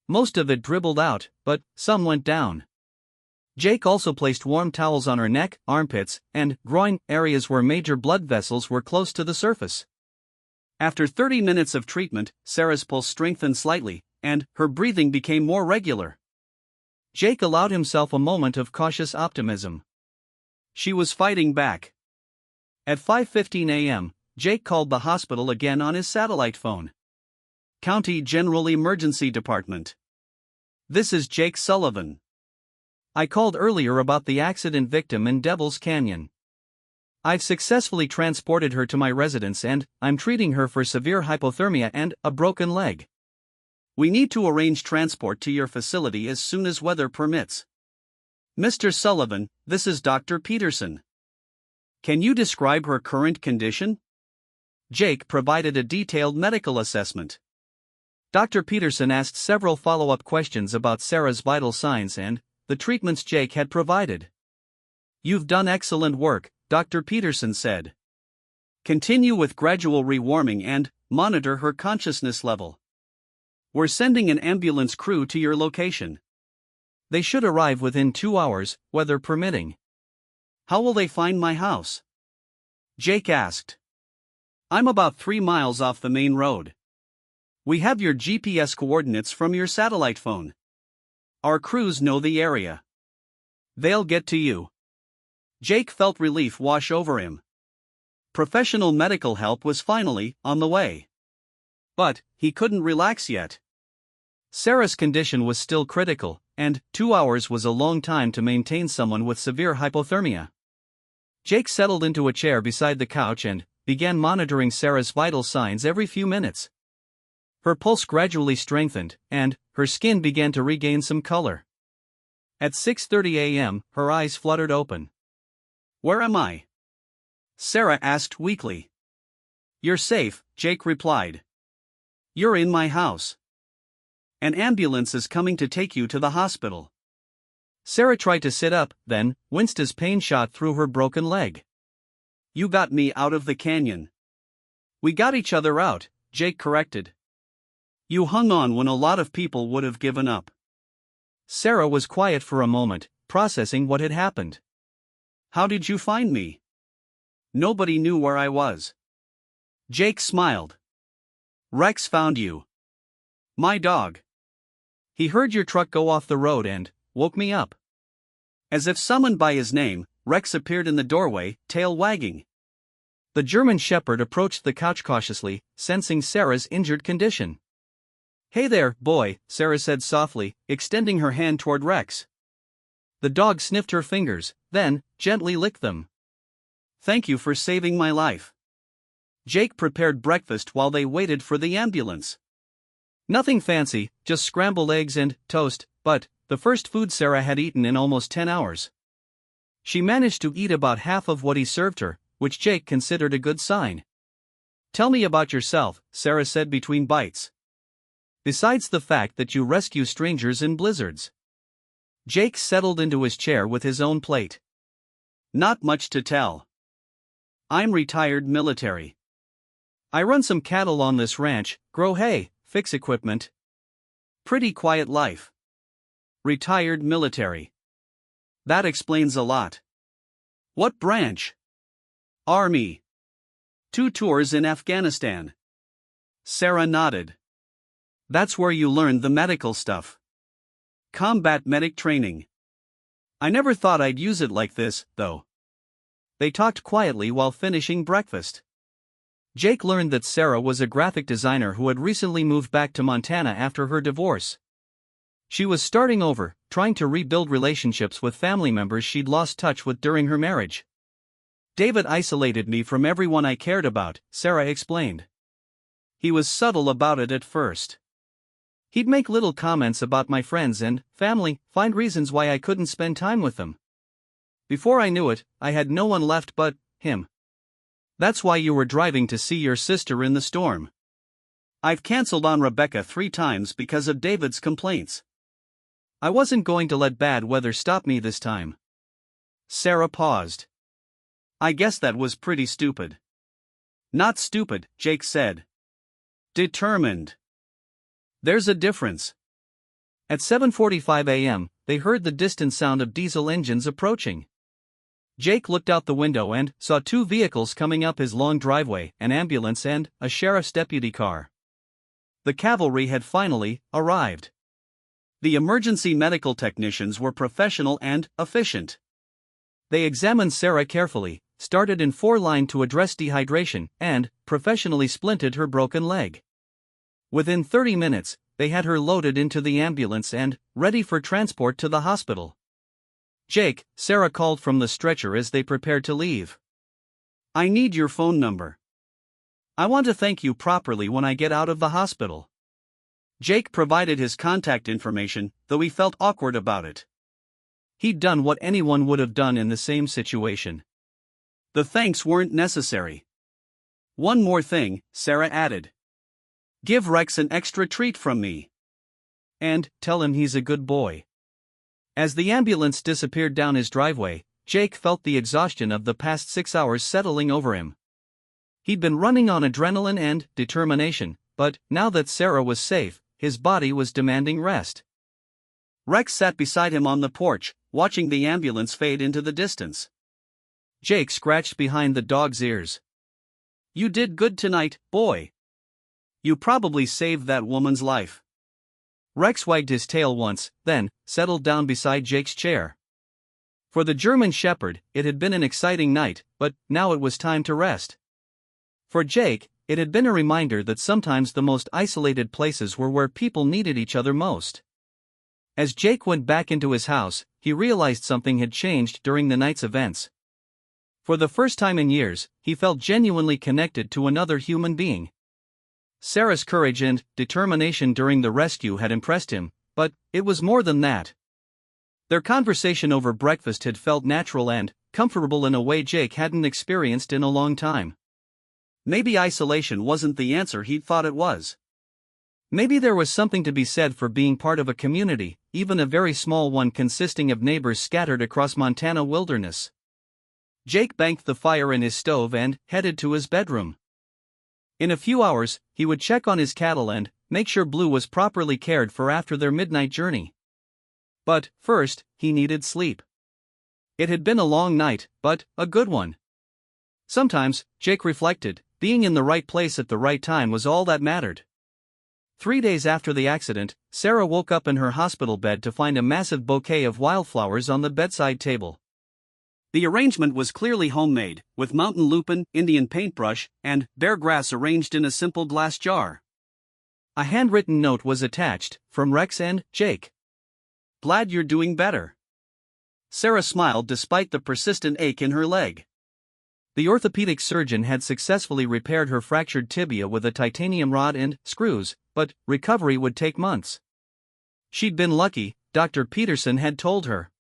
Most of it dribbled out, but some went down. Jake also placed warm towels on her neck, armpits, and groin, areas where major blood vessels were close to the surface. After 30 minutes of treatment, Sarah's pulse strengthened slightly, and her breathing became more regular. Jake allowed himself a moment of cautious optimism. She was fighting back. At 5:15 a.m., Jake called the hospital again on his satellite phone. "County General Emergency Department. This is Jake Sullivan. I called earlier about the accident victim in Devil's Canyon. I've successfully transported her to my residence and I'm treating her for severe hypothermia and a broken leg. We need to arrange transport to your facility as soon as weather permits. Mr. Sullivan, this is Dr. Peterson. Can you describe her current condition?" Jake provided a detailed medical assessment. Dr. Peterson asked several follow-up questions about Sarah's vital signs and the treatments Jake had provided. "You've done excellent work," Dr. Peterson said. "Continue with gradual rewarming and monitor her consciousness level. We're sending an ambulance crew to your location. They should arrive within 2 hours, weather permitting." "How will they find my house?" Jake asked. "I'm about 3 miles off the main road. We have your GPS coordinates from your satellite phone. Our crews know the area. They'll get to you." Jake felt relief wash over him. Professional medical help was finally on the way. But he couldn't relax yet. Sarah's condition was still critical, and 2 hours was a long time to maintain someone with severe hypothermia. Jake settled into a chair beside the couch and began monitoring Sarah's vital signs every few minutes. Her pulse gradually strengthened, and her skin began to regain some color. At 6:30 a.m., her eyes fluttered open. "Where am I?" Sarah asked weakly. You're safe, Jake replied. You're in my house. An ambulance is coming to take you to the hospital. Sarah tried to sit up, then winced as pain shot through her broken leg. You got me out of the canyon. We got each other out, Jake corrected. You hung on when a lot of people would have given up. Sarah was quiet for a moment, processing what had happened. How did you find me? Nobody knew where I was. Jake smiled. Rex found you. My dog. He heard your truck go off the road and woke me up. As if summoned by his name, Rex appeared in the doorway, tail wagging. The German Shepherd approached the couch cautiously, sensing Sarah's injured condition. Hey there, boy, Sarah said softly, extending her hand toward Rex. The dog sniffed her fingers, then gently licked them. Thank you for saving my life. Jake prepared breakfast while they waited for the ambulance. Nothing fancy, just scrambled eggs and toast, but the first food Sarah had eaten in almost 10 hours. She managed to eat about half of what he served her, which Jake considered a good sign. Tell me about yourself, Sarah said between bites. Besides the fact that you rescue strangers in blizzards. Jake settled into his chair with his own plate. Not much to tell. I'm retired military. I run some cattle on this ranch, grow hay, fix equipment. Pretty quiet life. Retired military. That explains a lot. What branch? Army. 2 tours in Afghanistan. Sarah nodded. That's where you learned the medical stuff. Combat medic training. I never thought I'd use it like this, though. They talked quietly while finishing breakfast. Jake learned that Sarah was a graphic designer who had recently moved back to Montana after her divorce. She was starting over, trying to rebuild relationships with family members she'd lost touch with during her marriage. David isolated me from everyone I cared about, Sarah explained. He was subtle about it at first. He'd make little comments about my friends and family, find reasons why I couldn't spend time with them. Before I knew it, I had no one left but him. That's why you were driving to see your sister in the storm. I've canceled on Rebecca 3 times because of David's complaints. I wasn't going to let bad weather stop me this time. Sarah paused. I guess that was pretty stupid. Not stupid, Jake said. Determined. There's a difference. At 7:45 a.m., they heard the distant sound of diesel engines approaching. Jake looked out the window and saw 2 vehicles coming up his long driveway, an ambulance and a sheriff's deputy car. The cavalry had finally arrived. The emergency medical technicians were professional and efficient. They examined Sarah carefully, started in 4-line to address dehydration, and professionally splinted her broken leg. Within 30 minutes, they had her loaded into the ambulance and ready for transport to the hospital. Jake, Sarah called from the stretcher as they prepared to leave. I need your phone number. I want to thank you properly when I get out of the hospital. Jake provided his contact information, though he felt awkward about it. He'd done what anyone would have done in the same situation. The thanks weren't necessary. One more thing, Sarah added. Give Rex an extra treat from me. And tell him he's a good boy. As the ambulance disappeared down his driveway, Jake felt the exhaustion of the past 6 hours settling over him. He'd been running on adrenaline and determination, but now that Sarah was safe, his body was demanding rest. Rex sat beside him on the porch, watching the ambulance fade into the distance. Jake scratched behind the dog's ears. You did good tonight, boy. You probably saved that woman's life. Rex wagged his tail once, then settled down beside Jake's chair. For the German Shepherd, it had been an exciting night, but now it was time to rest. For Jake, it had been a reminder that sometimes the most isolated places were where people needed each other most. As Jake went back into his house, he realized something had changed during the night's events. For the first time in years, he felt genuinely connected to another human being. Sarah's courage and determination during the rescue had impressed him, but it was more than that. Their conversation over breakfast had felt natural and comfortable in a way Jake hadn't experienced in a long time. Maybe isolation wasn't the answer he'd thought it was. Maybe there was something to be said for being part of a community, even a very small one consisting of neighbors scattered across Montana wilderness. Jake banked the fire in his stove and headed to his bedroom. In a few hours, he would check on his cattle and make sure Blue was properly cared for after their midnight journey. But first, he needed sleep. It had been a long night, but a good one. Sometimes, Jake reflected, being in the right place at the right time was all that mattered. 3 days after the accident, Sarah woke up in her hospital bed to find a massive bouquet of wildflowers on the bedside table. The arrangement was clearly homemade, with mountain lupin, Indian paintbrush, and bear grass arranged in a simple glass jar. A handwritten note was attached, from Rex and Jake. "Glad you're doing better." Sarah smiled despite the persistent ache in her leg. The orthopedic surgeon had successfully repaired her fractured tibia with a titanium rod and screws, but recovery would take months. She'd been lucky, Dr. Peterson had told her.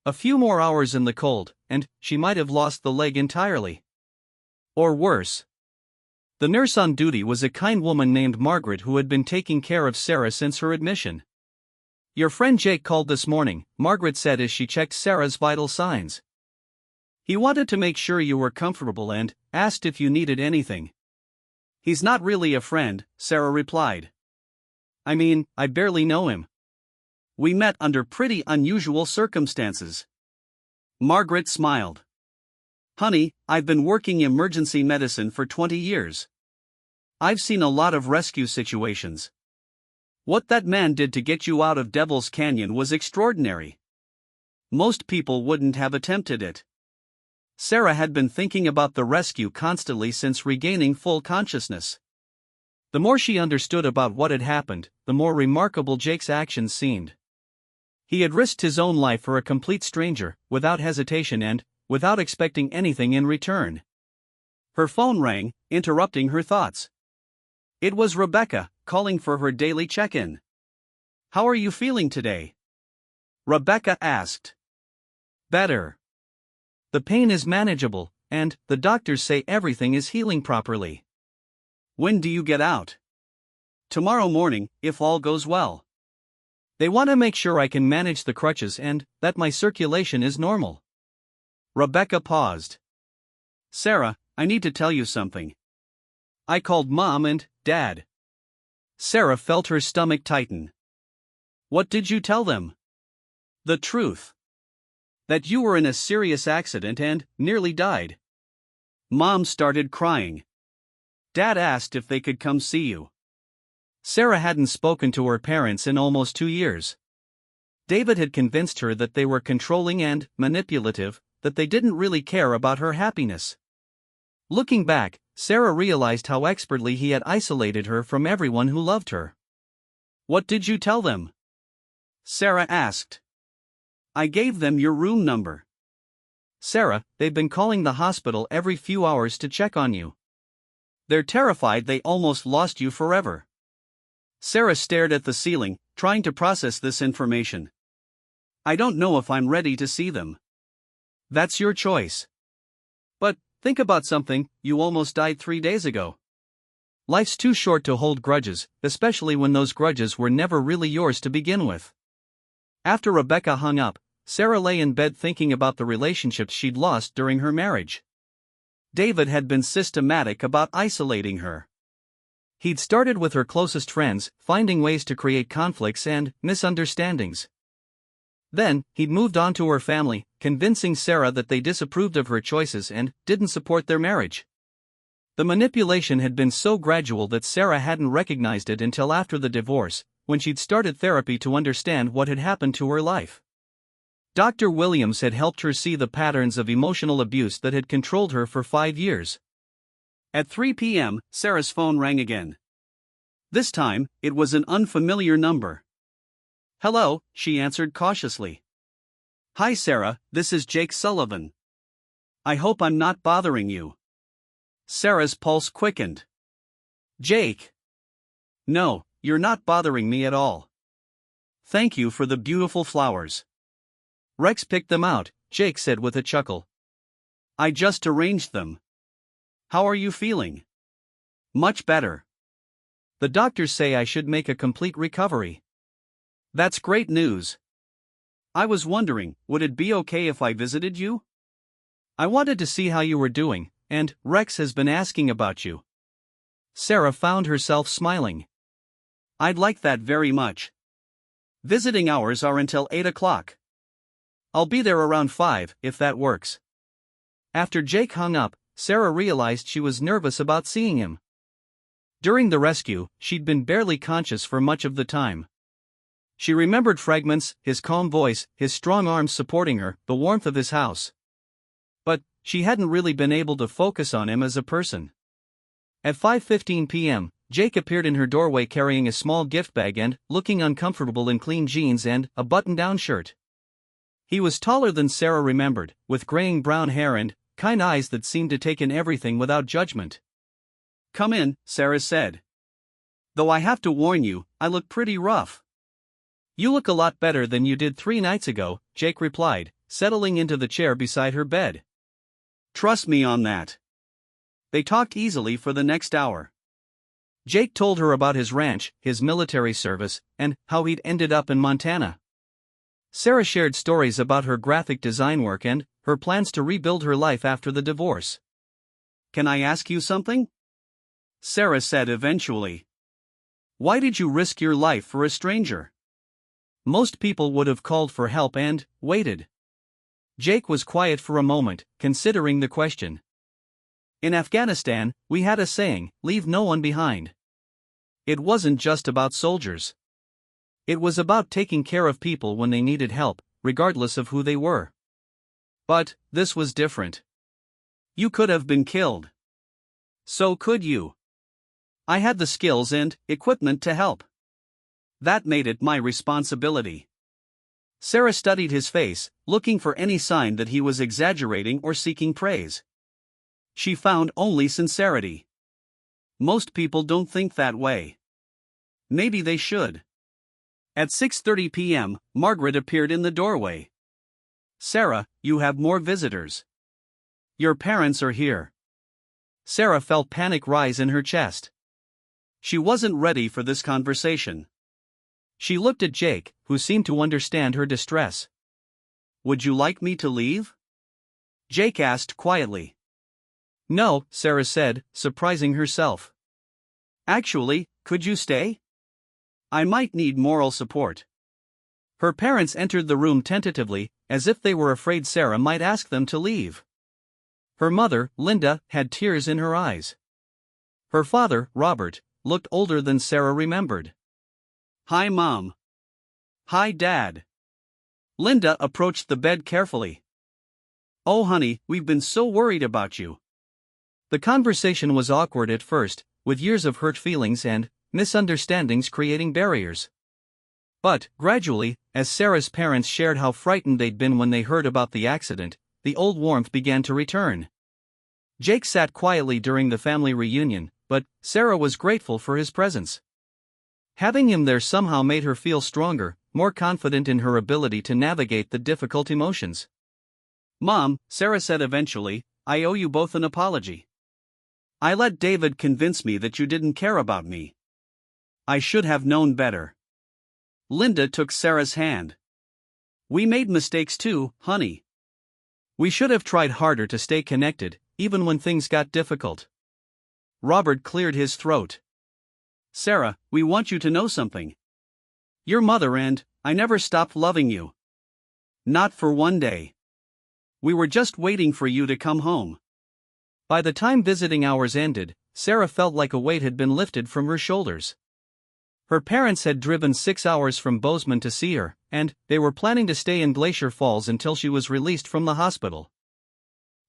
A few more hours in the cold, and she might have lost the leg entirely. Or worse. The nurse on duty was a kind woman named Margaret who had been taking care of Sarah since her admission. "Your friend Jake called this morning," Margaret said as she checked Sarah's vital signs. "He wanted to make sure you were comfortable and asked if you needed anything." "He's not really a friend," Sarah replied. "I mean, I barely know him. We met under pretty unusual circumstances." Margaret smiled. "Honey, I've been working emergency medicine for 20 years. I've seen a lot of rescue situations. What that man did to get you out of Devil's Canyon was extraordinary. Most people wouldn't have attempted it." Sarah had been thinking about the rescue constantly since regaining full consciousness. The more she understood about what had happened, the more remarkable Jake's actions seemed. He had risked his own life for a complete stranger, without hesitation and without expecting anything in return. Her phone rang, interrupting her thoughts. It was Rebecca, calling for her daily check-in. "How are you feeling today?" Rebecca asked. "Better. The pain is manageable, and the doctors say everything is healing properly." "When do you get out?" "Tomorrow morning, if all goes well. They want to make sure I can manage the crutches and that my circulation is normal." Rebecca paused. "Sarah, I need to tell you something. I called Mom and Dad." Sarah felt her stomach tighten. "What did you tell them?" "The truth. That you were in a serious accident and nearly died." Mom started crying. "Dad asked if they could come see you." Sarah hadn't spoken to her parents in almost 2 years. David had convinced her that they were controlling and manipulative, that they didn't really care about her happiness. Looking back, Sarah realized how expertly he had isolated her from everyone who loved her. "What did you tell them?" Sarah asked. "I gave them your room number." "Sarah, they've been calling the hospital every few hours to check on you. They're terrified they almost lost you forever." Sarah stared at the ceiling, trying to process this information. "I don't know if I'm ready to see them." "That's your choice. But think about something, you almost died 3 days ago. Life's too short to hold grudges, especially when those grudges were never really yours to begin with." After Rebecca hung up, Sarah lay in bed thinking about the relationships she'd lost during her marriage. David had been systematic about isolating her. He'd started with her closest friends, finding ways to create conflicts and misunderstandings. Then, he'd moved on to her family, convincing Sarah that they disapproved of her choices and didn't support their marriage. The manipulation had been so gradual that Sarah hadn't recognized it until after the divorce, when she'd started therapy to understand what had happened to her life. Dr. Williams had helped her see the patterns of emotional abuse that had controlled her for 5 years. At 3 p.m., Sarah's phone rang again. This time, it was an unfamiliar number. "Hello," she answered cautiously. "Hi Sarah, this is Jake Sullivan. I hope I'm not bothering you." Sarah's pulse quickened. "Jake." "No, you're not bothering me at all. Thank you for the beautiful flowers. Rex picked them out, Jake said with a chuckle. I just arranged them. How are you feeling? Much better. The doctors say I should make a complete recovery. That's great news. I was wondering, would it be okay if I visited you? I wanted to see how you were doing, and Rex has been asking about you. Sarah found herself smiling. I'd like that very much. Visiting hours are until 8 o'clock. I'll be there around 5, if that works. After Jake hung up, Sarah realized she was nervous about seeing him. During the rescue, she'd been barely conscious for much of the time. She remembered fragments, his calm voice, his strong arms supporting her, the warmth of his house. But she hadn't really been able to focus on him as a person. At 5:15 p.m., Jake appeared in her doorway carrying a small gift bag and, looking uncomfortable in clean jeans and a button-down shirt. He was taller than Sarah remembered, with graying brown hair and kind eyes that seemed to take in everything without judgment. Come in, Sarah said. Though I have to warn you, I look pretty rough. You look a lot better than you did 3 nights ago, Jake replied, settling into the chair beside her bed. Trust me on that. They talked easily for the next hour. Jake told her about his ranch, his military service, and how he'd ended up in Montana. Sarah shared stories about her graphic design work and her plans to rebuild her life after the divorce. Can I ask you something? Sarah said eventually. Why did you risk your life for a stranger? Most people would have called for help and waited. Jake was quiet for a moment, considering the question. In Afghanistan, we had a saying, leave no one behind. It wasn't just about soldiers. It was about taking care of people when they needed help, regardless of who they were. But this was different. You could have been killed. So could you. I had the skills and equipment to help. That made it my responsibility. Sarah studied his face, looking for any sign that he was exaggerating or seeking praise. She found only sincerity. Most people don't think that way. Maybe they should. At 6:30 p.m., Margaret appeared in the doorway. Sarah, you have more visitors. Your parents are here. Sarah felt panic rise in her chest. She wasn't ready for this conversation. She looked at Jake, who seemed to understand her distress. Would you like me to leave? Jake asked quietly. No, Sarah said, surprising herself. Actually, could you stay? I might need moral support. Her parents entered the room tentatively, as if they were afraid Sarah might ask them to leave. Her mother, Linda, had tears in her eyes. Her father, Robert, looked older than Sarah remembered. Hi, Mom. Hi, Dad. Linda approached the bed carefully. Oh, honey, we've been so worried about you. The conversation was awkward at first, with years of hurt feelings and misunderstandings creating barriers. But, gradually, as Sarah's parents shared how frightened they'd been when they heard about the accident, the old warmth began to return. Jake sat quietly during the family reunion, but Sarah was grateful for his presence. Having him there somehow made her feel stronger, more confident in her ability to navigate the difficult emotions. Mom, Sarah said eventually, I owe you both an apology. I let David convince me that you didn't care about me. I should have known better. Linda took Sarah's hand. We made mistakes too, honey. We should have tried harder to stay connected, even when things got difficult. Robert cleared his throat. Sarah, we want you to know something. Your mother and I never stopped loving you. Not for one day. We were just waiting for you to come home. By the time visiting hours ended, Sarah felt like a weight had been lifted from her shoulders. Her parents had driven 6 hours from Bozeman to see her, and they were planning to stay in Glacier Falls until she was released from the hospital.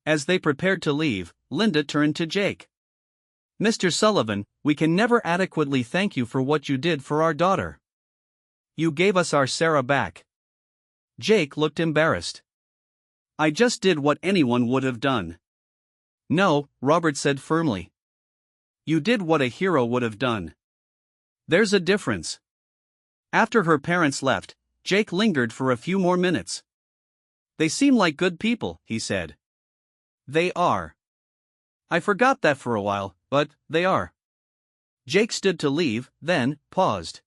As they prepared to leave, Linda turned to Jake. Mr. Sullivan, we can never adequately thank you for what you did for our daughter. You gave us our Sarah back. Jake looked embarrassed. I just did what anyone would have done. No, Robert said firmly. You did what a hero would have done. There's a difference. After her parents left, Jake lingered for a few more minutes. They seem like good people, he said. They are. I forgot that for a while, but they are. Jake stood to leave, then paused.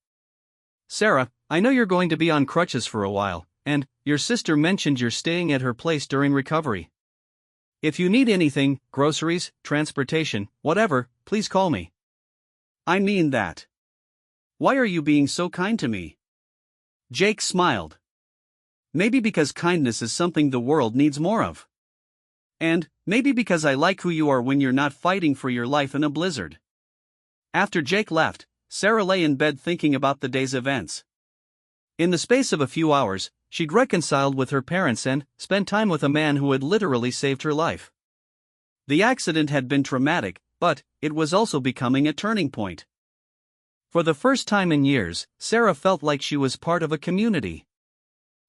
Sarah, I know you're going to be on crutches for a while, and your sister mentioned you're staying at her place during recovery. If you need anything, groceries, transportation, whatever, please call me. I mean that. Why are you being so kind to me? Jake smiled. Maybe because kindness is something the world needs more of. And maybe because I like who you are when you're not fighting for your life in a blizzard. After Jake left, Sarah lay in bed thinking about the day's events. In the space of a few hours, she'd reconciled with her parents and spent time with a man who had literally saved her life. The accident had been traumatic, but it was also becoming a turning point. For the first time in years, Sarah felt like she was part of a community.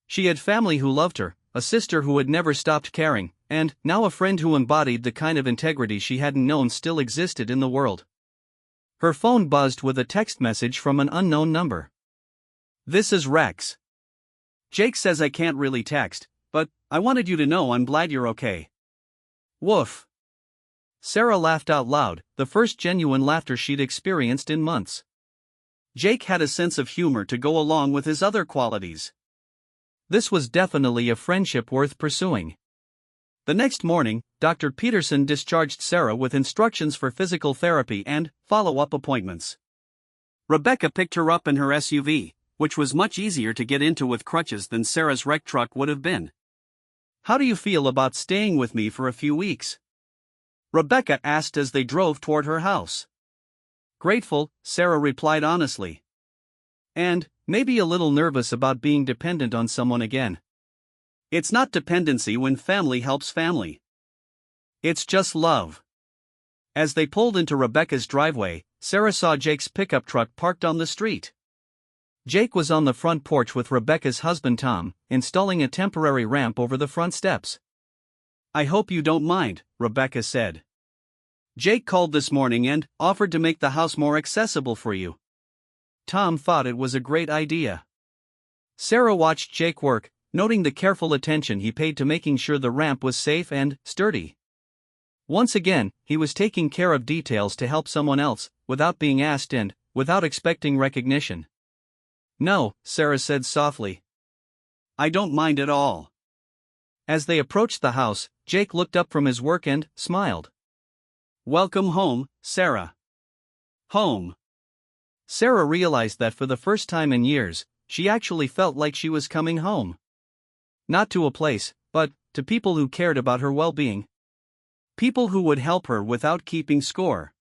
She had family who loved her, a sister who had never stopped caring, and now a friend who embodied the kind of integrity she hadn't known still existed in the world. Her phone buzzed with a text message from an unknown number. This is Rex. Jake says I can't really text, but I wanted you to know I'm glad you're okay. Woof. Sarah laughed out loud, the first genuine laughter she'd experienced in months. Jake had a sense of humor to go along with his other qualities. This was definitely a friendship worth pursuing. The next morning, Dr. Peterson discharged Sarah with instructions for physical therapy and follow-up appointments. Rebecca picked her up in her SUV, which was much easier to get into with crutches than Sarah's wrecked truck would have been. How do you feel about staying with me for a few weeks? Rebecca asked as they drove toward her house. Grateful, Sarah replied honestly. And maybe a little nervous about being dependent on someone again. It's not dependency when family helps family. It's just love. As they pulled into Rebecca's driveway, Sarah saw Jake's pickup truck parked on the street. Jake was on the front porch with Rebecca's husband Tom, installing a temporary ramp over the front steps. I hope you don't mind, Rebecca said. Jake called this morning and offered to make the house more accessible for you. Tom thought it was a great idea. Sarah watched Jake work, noting the careful attention he paid to making sure the ramp was safe and sturdy. Once again, he was taking care of details to help someone else, without being asked and without expecting recognition. No, Sarah said softly. I don't mind at all. As they approached the house, Jake looked up from his work and smiled. Welcome home, Sarah. Home. Sarah realized that for the first time in years, she actually felt like she was coming home. Not to a place, but to people who cared about her well-being. People who would help her without keeping score.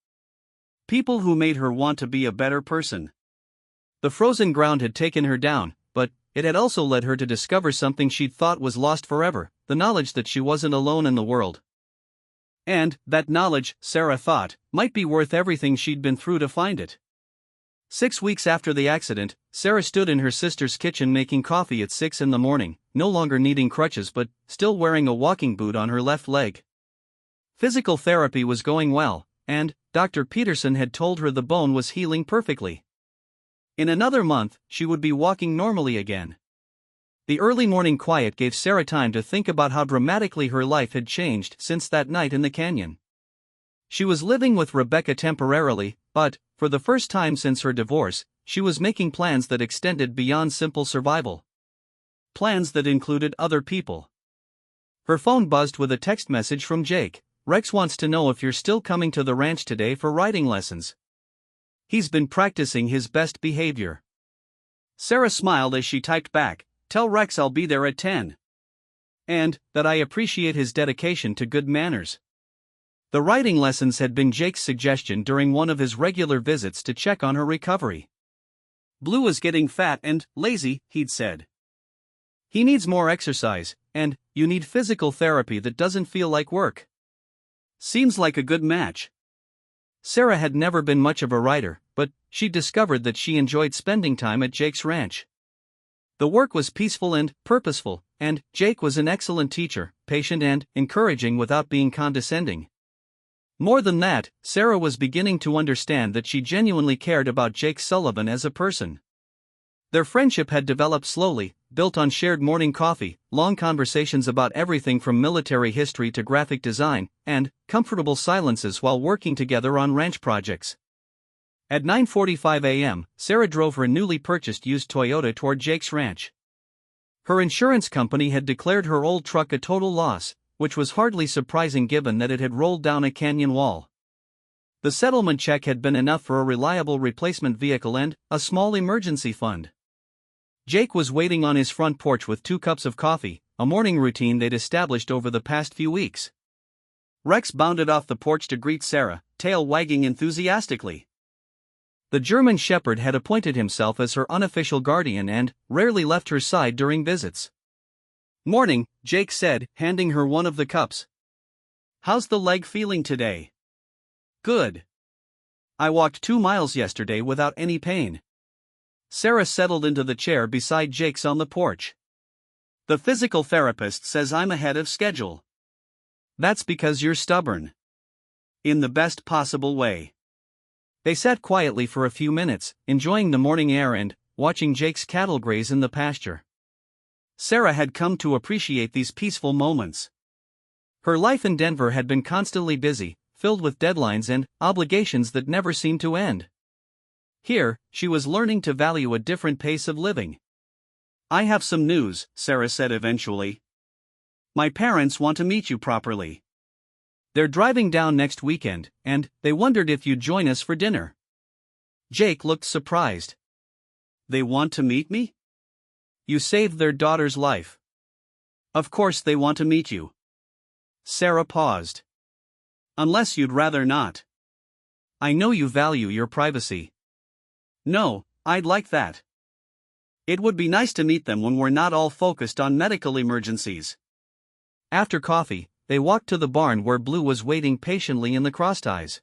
People who made her want to be a better person. The frozen ground had taken her down, but it had also led her to discover something she'd thought was lost forever, the knowledge that she wasn't alone in the world. And that knowledge, Sarah thought, might be worth everything she'd been through to find it. 6 weeks after the accident, Sarah stood in her sister's kitchen making coffee at 6 in the morning, no longer needing crutches but still wearing a walking boot on her left leg. Physical therapy was going well, and Dr. Peterson had told her the bone was healing perfectly. In another month, she would be walking normally again. The early morning quiet gave Sarah time to think about how dramatically her life had changed since that night in the canyon. She was living with Rebecca temporarily, but, for the first time since her divorce, she was making plans that extended beyond simple survival. Plans that included other people. Her phone buzzed with a text message from Jake. Rex wants to know if you're still coming to the ranch today for riding lessons. He's been practicing his best behavior. Sarah smiled as she typed back, tell Rex I'll be there at 10. And that I appreciate his dedication to good manners. The riding lessons had been Jake's suggestion during one of his regular visits to check on her recovery. Blue was getting fat and lazy, he'd said. He needs more exercise, and you need physical therapy that doesn't feel like work. Seems like a good match. Sarah had never been much of a rider, but she discovered that she enjoyed spending time at Jake's ranch. The work was peaceful and purposeful, and Jake was an excellent teacher, patient and encouraging without being condescending. More than that, Sarah was beginning to understand that she genuinely cared about Jake Sullivan as a person. Their friendship had developed slowly, built on shared morning coffee, long conversations about everything from military history to graphic design, and comfortable silences while working together on ranch projects. At 9:45 a.m., Sarah drove her newly purchased used Toyota toward Jake's ranch. Her insurance company had declared her old truck a total loss, which was hardly surprising given that it had rolled down a canyon wall. The settlement check had been enough for a reliable replacement vehicle and a small emergency fund. Jake was waiting on his front porch with 2 cups of coffee, a morning routine they'd established over the past few weeks. Rex bounded off the porch to greet Sarah, tail wagging enthusiastically. The German Shepherd had appointed himself as her unofficial guardian and rarely left her side during visits. "Morning," Jake said, handing her one of the cups. "How's the leg feeling today?" "Good. I walked 2 miles yesterday without any pain." Sarah settled into the chair beside Jake's on the porch. "The physical therapist says I'm ahead of schedule." "That's because you're stubborn." "In the best possible way." They sat quietly for a few minutes, enjoying the morning air and watching Jake's cattle graze in the pasture. Sarah had come to appreciate these peaceful moments. Her life in Denver had been constantly busy, filled with deadlines and obligations that never seemed to end. Here, she was learning to value a different pace of living. "I have some news," Sarah said eventually. "My parents want to meet you properly. They're driving down next weekend, and they wondered if you'd join us for dinner." Jake looked surprised. "They want to meet me? You saved their daughter's life. Of course they want to meet you." Sarah paused. "Unless you'd rather not. I know you value your privacy." "No, I'd like that. It would be nice to meet them when we're not all focused on medical emergencies." After coffee, they walked to the barn where Blue was waiting patiently in the crossties.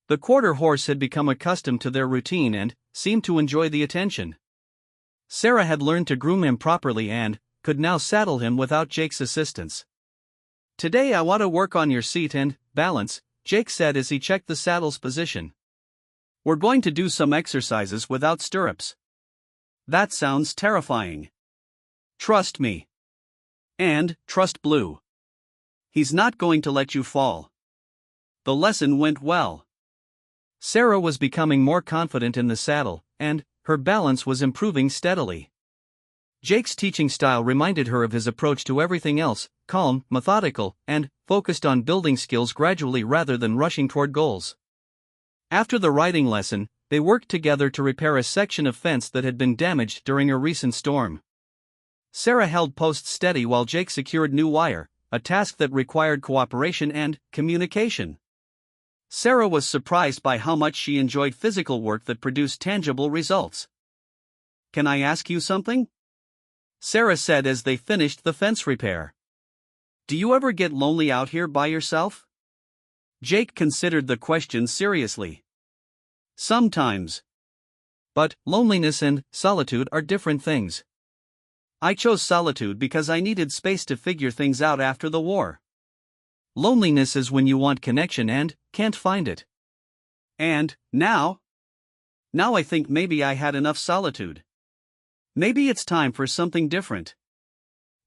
The quarter horse had become accustomed to their routine and seemed to enjoy the attention. Sarah had learned to groom him properly and could now saddle him without Jake's assistance. "Today I want to work on your seat and balance," Jake said as he checked the saddle's position. "We're going to do some exercises without stirrups." "That sounds terrifying." "Trust me. And trust Blue. He's not going to let you fall." The lesson went well. Sarah was becoming more confident in the saddle, and her balance was improving steadily. Jake's teaching style reminded her of his approach to everything else, calm, methodical, and focused on building skills gradually rather than rushing toward goals. After the riding lesson, they worked together to repair a section of fence that had been damaged during a recent storm. Sarah held posts steady while Jake secured new wire, a task that required cooperation and communication. Sarah was surprised by how much she enjoyed physical work that produced tangible results. "Can I ask you something?" Sarah said as they finished the fence repair. "Do you ever get lonely out here by yourself?" Jake considered the question seriously. "Sometimes. But loneliness and solitude are different things. I chose solitude because I needed space to figure things out after the war. Loneliness is when you want connection and can't find it. And now I think maybe I had enough solitude. Maybe it's time for something different."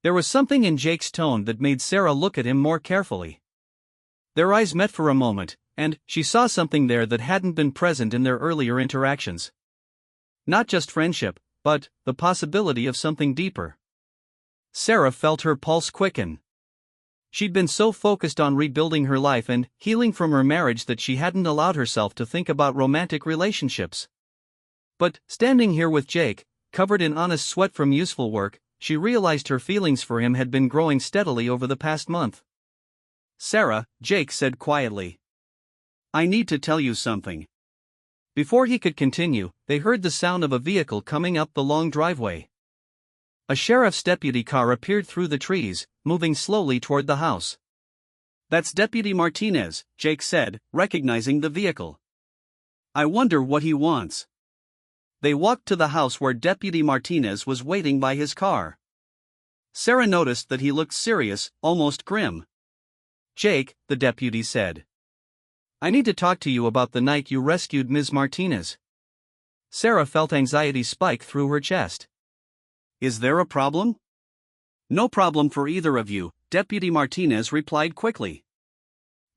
There was something in Jake's tone that made Sarah look at him more carefully. Their eyes met for a moment, and she saw something there that hadn't been present in their earlier interactions. Not just friendship, but the possibility of something deeper. Sarah felt her pulse quicken. She'd been so focused on rebuilding her life and healing from her marriage that she hadn't allowed herself to think about romantic relationships. But standing here with Jake, covered in honest sweat from useful work, she realized her feelings for him had been growing steadily over the past month. "Sarah," Jake said quietly, "I need to tell you something." Before he could continue, they heard the sound of a vehicle coming up the long driveway. A sheriff's deputy car appeared through the trees, moving slowly toward the house. "That's Deputy Martinez," Jake said, recognizing the vehicle. "I wonder what he wants." They walked to the house where Deputy Martinez was waiting by his car. Sarah noticed that he looked serious, almost grim. "Jake," the deputy said, "I need to talk to you about the night you rescued Ms. Martinez." Sarah felt anxiety spike through her chest. Is there a problem? No problem for either of you, Deputy Martinez replied quickly.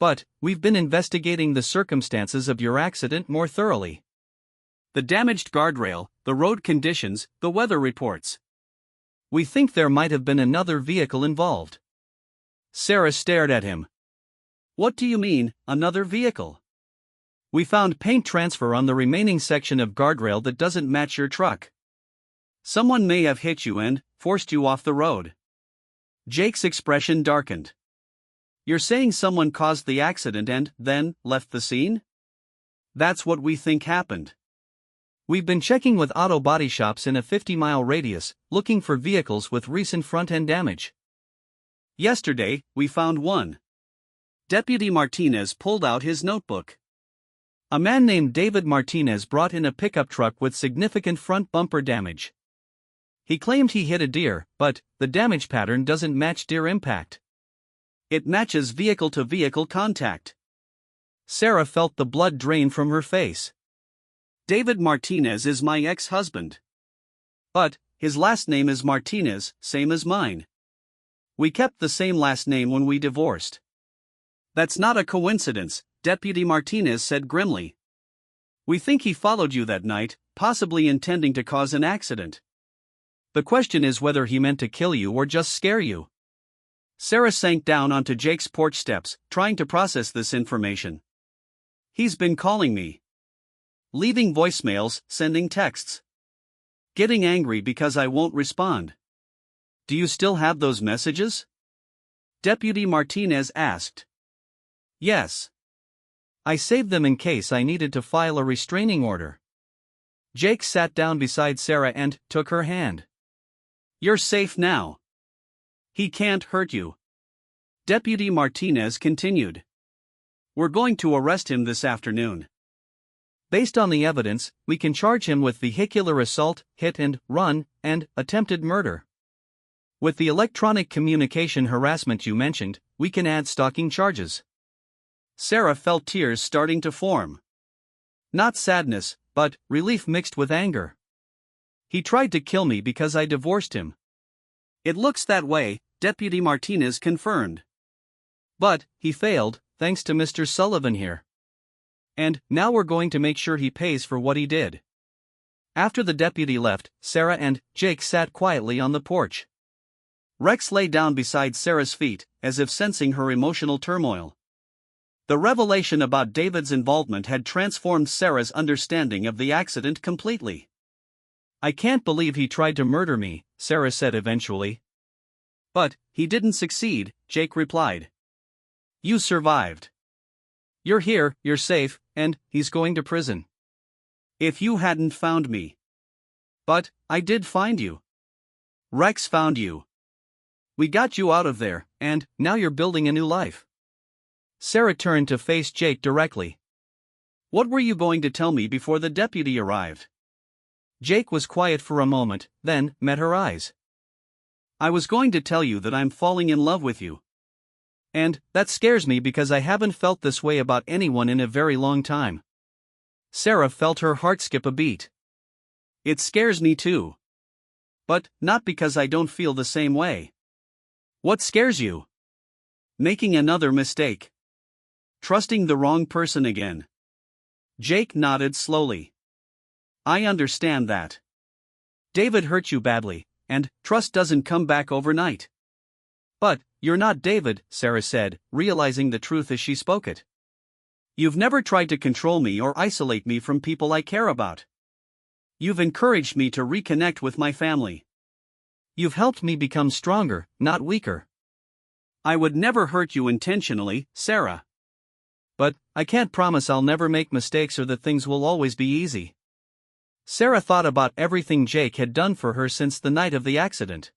But, we've been investigating the circumstances of your accident more thoroughly. The damaged guardrail, the road conditions, the weather reports. We think there might have been another vehicle involved. Sarah stared at him. What do you mean, another vehicle? We found paint transfer on the remaining section of guardrail that doesn't match your truck. Someone may have hit you and forced you off the road. Jake's expression darkened. You're saying someone caused the accident and then left the scene? That's what we think happened. We've been checking with auto body shops in a 50-mile radius, looking for vehicles with recent front-end damage. Yesterday, we found one. Deputy Martinez pulled out his notebook. A man named David Martinez brought in a pickup truck with significant front bumper damage. He claimed he hit a deer, but the damage pattern doesn't match deer impact. It matches vehicle-to-vehicle contact. Sarah felt the blood drain from her face. David Martinez is my ex-husband. But his last name is Martinez, same as mine. We kept the same last name when we divorced. That's not a coincidence, Deputy Martinez said grimly. We think he followed you that night, possibly intending to cause an accident. The question is whether he meant to kill you or just scare you. Sarah sank down onto Jake's porch steps, trying to process this information. He's been calling me. Leaving voicemails, sending texts. Getting angry because I won't respond. Do you still have those messages? Deputy Martinez asked. Yes. I saved them in case I needed to file a restraining order. Jake sat down beside Sarah and took her hand. You're safe now. He can't hurt you. Deputy Martinez continued. We're going to arrest him this afternoon. Based on the evidence, we can charge him with vehicular assault, hit and run, and attempted murder. With the electronic communication harassment you mentioned, we can add stalking charges. Sarah felt tears starting to form. Not sadness, but relief mixed with anger. He tried to kill me because I divorced him. It looks that way, Deputy Martinez confirmed. But he failed, thanks to Mr. Sullivan here. And now we're going to make sure he pays for what he did. After the deputy left, Sarah and Jake sat quietly on the porch. Rex lay down beside Sarah's feet, as if sensing her emotional turmoil. The revelation about David's involvement had transformed Sarah's understanding of the accident completely. I can't believe he tried to murder me, Sarah said eventually. But he didn't succeed, Jake replied. You survived. You're here, you're safe, and he's going to prison. If you hadn't found me. But I did find you. Rex found you. We got you out of there, and now you're building a new life. Sarah turned to face Jake directly. What were you going to tell me before the deputy arrived? Jake was quiet for a moment, then met her eyes. I was going to tell you that I'm falling in love with you. And that scares me because I haven't felt this way about anyone in a very long time. Sarah felt her heart skip a beat. It scares me too. But not because I don't feel the same way. What scares you? Making another mistake. Trusting the wrong person again. Jake nodded slowly. I understand that. David hurt you badly, and trust doesn't come back overnight. But you're not David, Sarah said, realizing the truth as she spoke it. You've never tried to control me or isolate me from people I care about. You've encouraged me to reconnect with my family. You've helped me become stronger, not weaker. I would never hurt you intentionally, Sarah. But I can't promise I'll never make mistakes or that things will always be easy. Sarah thought about everything Jake had done for her since the night of the accident.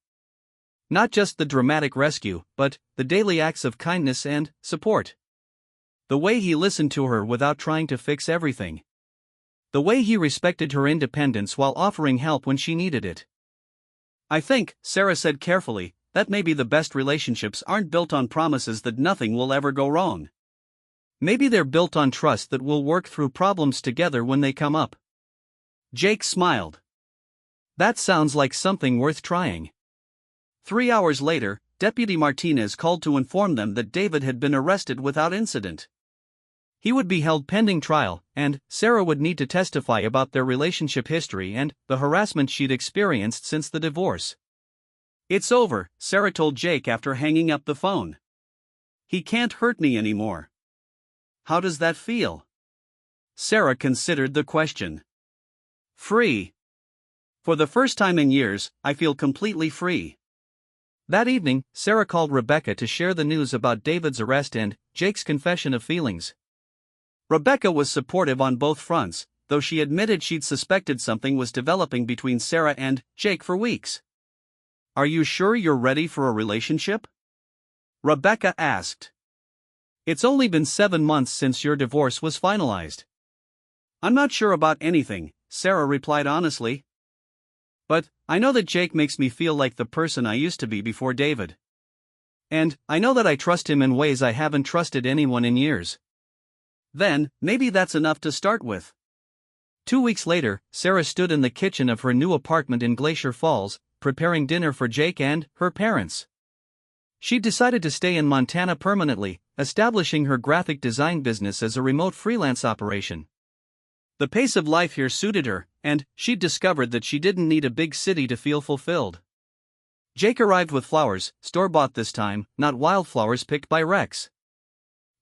Not just the dramatic rescue, but the daily acts of kindness and support. The way he listened to her without trying to fix everything. The way he respected her independence while offering help when she needed it. I think, Sarah said carefully, that maybe the best relationships aren't built on promises that nothing will ever go wrong. Maybe they're built on trust that we'll work through problems together when they come up. Jake smiled. That sounds like something worth trying. 3 hours later, Deputy Martinez called to inform them that David had been arrested without incident. He would be held pending trial, and Sarah would need to testify about their relationship history and the harassment she'd experienced since the divorce. "It's over," Sarah told Jake after hanging up the phone. "He can't hurt me anymore." "How does that feel?" Sarah considered the question. "Free. For the first time in years, I feel completely free." That evening, Sarah called Rebecca to share the news about David's arrest and Jake's confession of feelings. Rebecca was supportive on both fronts, though she admitted she'd suspected something was developing between Sarah and Jake for weeks. "Are you sure you're ready for a relationship?" Rebecca asked. "It's only been 7 months since your divorce was finalized." "I'm not sure about anything," Sarah replied honestly. "But I know that Jake makes me feel like the person I used to be before David. And I know that I trust him in ways I haven't trusted anyone in years." "Then, maybe that's enough to start with." 2 weeks later, Sarah stood in the kitchen of her new apartment in Glacier Falls, preparing dinner for Jake and her parents. She decided to stay in Montana permanently, establishing her graphic design business as a remote freelance operation. The pace of life here suited her, and she'd discovered that she didn't need a big city to feel fulfilled. Jake arrived with flowers, store-bought this time, not wildflowers picked by Rex.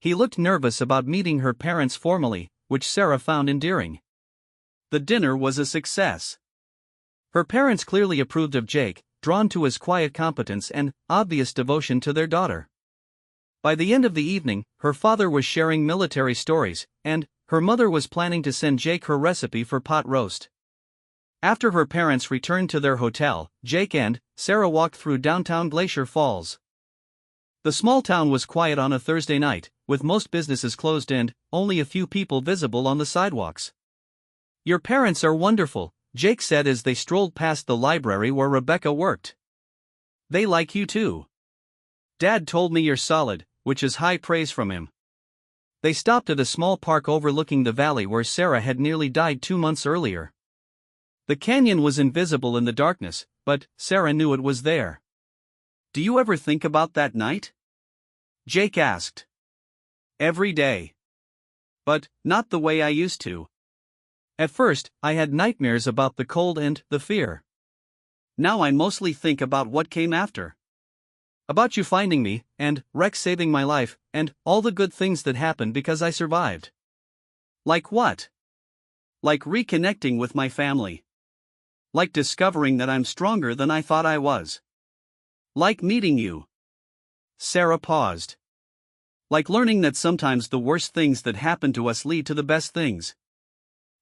He looked nervous about meeting her parents formally, which Sarah found endearing. The dinner was a success. Her parents clearly approved of Jake, drawn to his quiet competence and obvious devotion to their daughter. By the end of the evening, her father was sharing military stories, and her mother was planning to send Jake her recipe for pot roast. After her parents returned to their hotel, Jake and Sarah walked through downtown Glacier Falls. The small town was quiet on a Thursday night, with most businesses closed and only a few people visible on the sidewalks. "Your parents are wonderful," Jake said as they strolled past the library where Rebecca worked. "They like you too. Dad told me you're solid," which is high praise from him. They stopped at a small park overlooking the valley where Sarah had nearly died 2 months earlier. The canyon was invisible in the darkness, but Sarah knew it was there. "Do you ever think about that night?" Jake asked. "Every day. But not the way I used to. At first, I had nightmares about the cold and the fear. Now I mostly think about what came after. About you finding me, and Rex saving my life, and all the good things that happened because I survived." "Like what?" "Like reconnecting with my family. Like discovering that I'm stronger than I thought I was. Like meeting you." Sarah paused. "Like learning that sometimes the worst things that happen to us lead to the best things."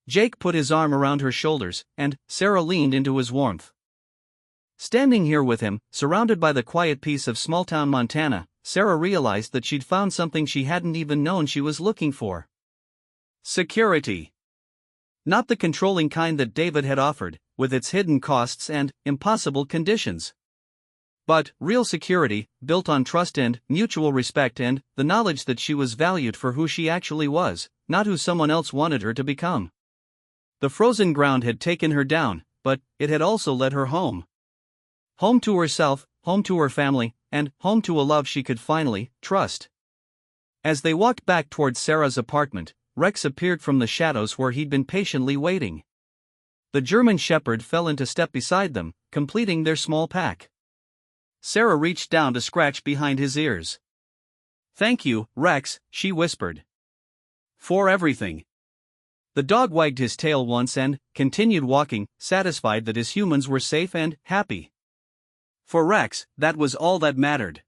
Jake put his arm around her shoulders, and Sarah leaned into his warmth. Standing here with him, surrounded by the quiet peace of small-town Montana, Sarah realized that she'd found something she hadn't even known she was looking for. Security. Not the controlling kind that David had offered, with its hidden costs and impossible conditions. But real security, built on trust and mutual respect and the knowledge that she was valued for who she actually was, not who someone else wanted her to become. The frozen ground had taken her down, but it had also led her home. Home to herself, home to her family, and home to a love she could finally trust. As they walked back towards Sarah's apartment, Rex appeared from the shadows where he'd been patiently waiting. The German shepherd fell into step beside them, completing their small pack. Sarah reached down to scratch behind his ears. "Thank you, Rex," she whispered. "For everything." The dog wagged his tail once and continued walking, satisfied that his humans were safe and happy. For Rex, that was all that mattered.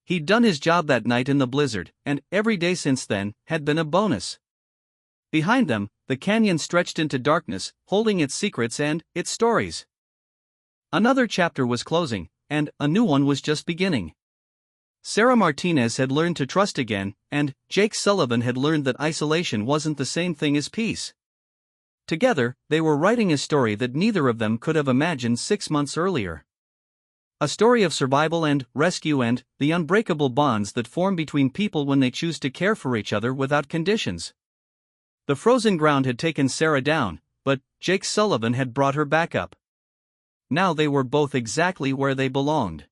He'd done his job that night in the blizzard, and every day since then had been a bonus. Behind them, the canyon stretched into darkness, holding its secrets and its stories. Another chapter was closing, and a new one was just beginning. Sarah Martinez had learned to trust again, and Jake Sullivan had learned that isolation wasn't the same thing as peace. Together, they were writing a story that neither of them could have imagined 6 months earlier. A story of survival and rescue and the unbreakable bonds that form between people when they choose to care for each other without conditions. The frozen ground had taken Sarah down, but Jake Sullivan had brought her back up. Now they were both exactly where they belonged.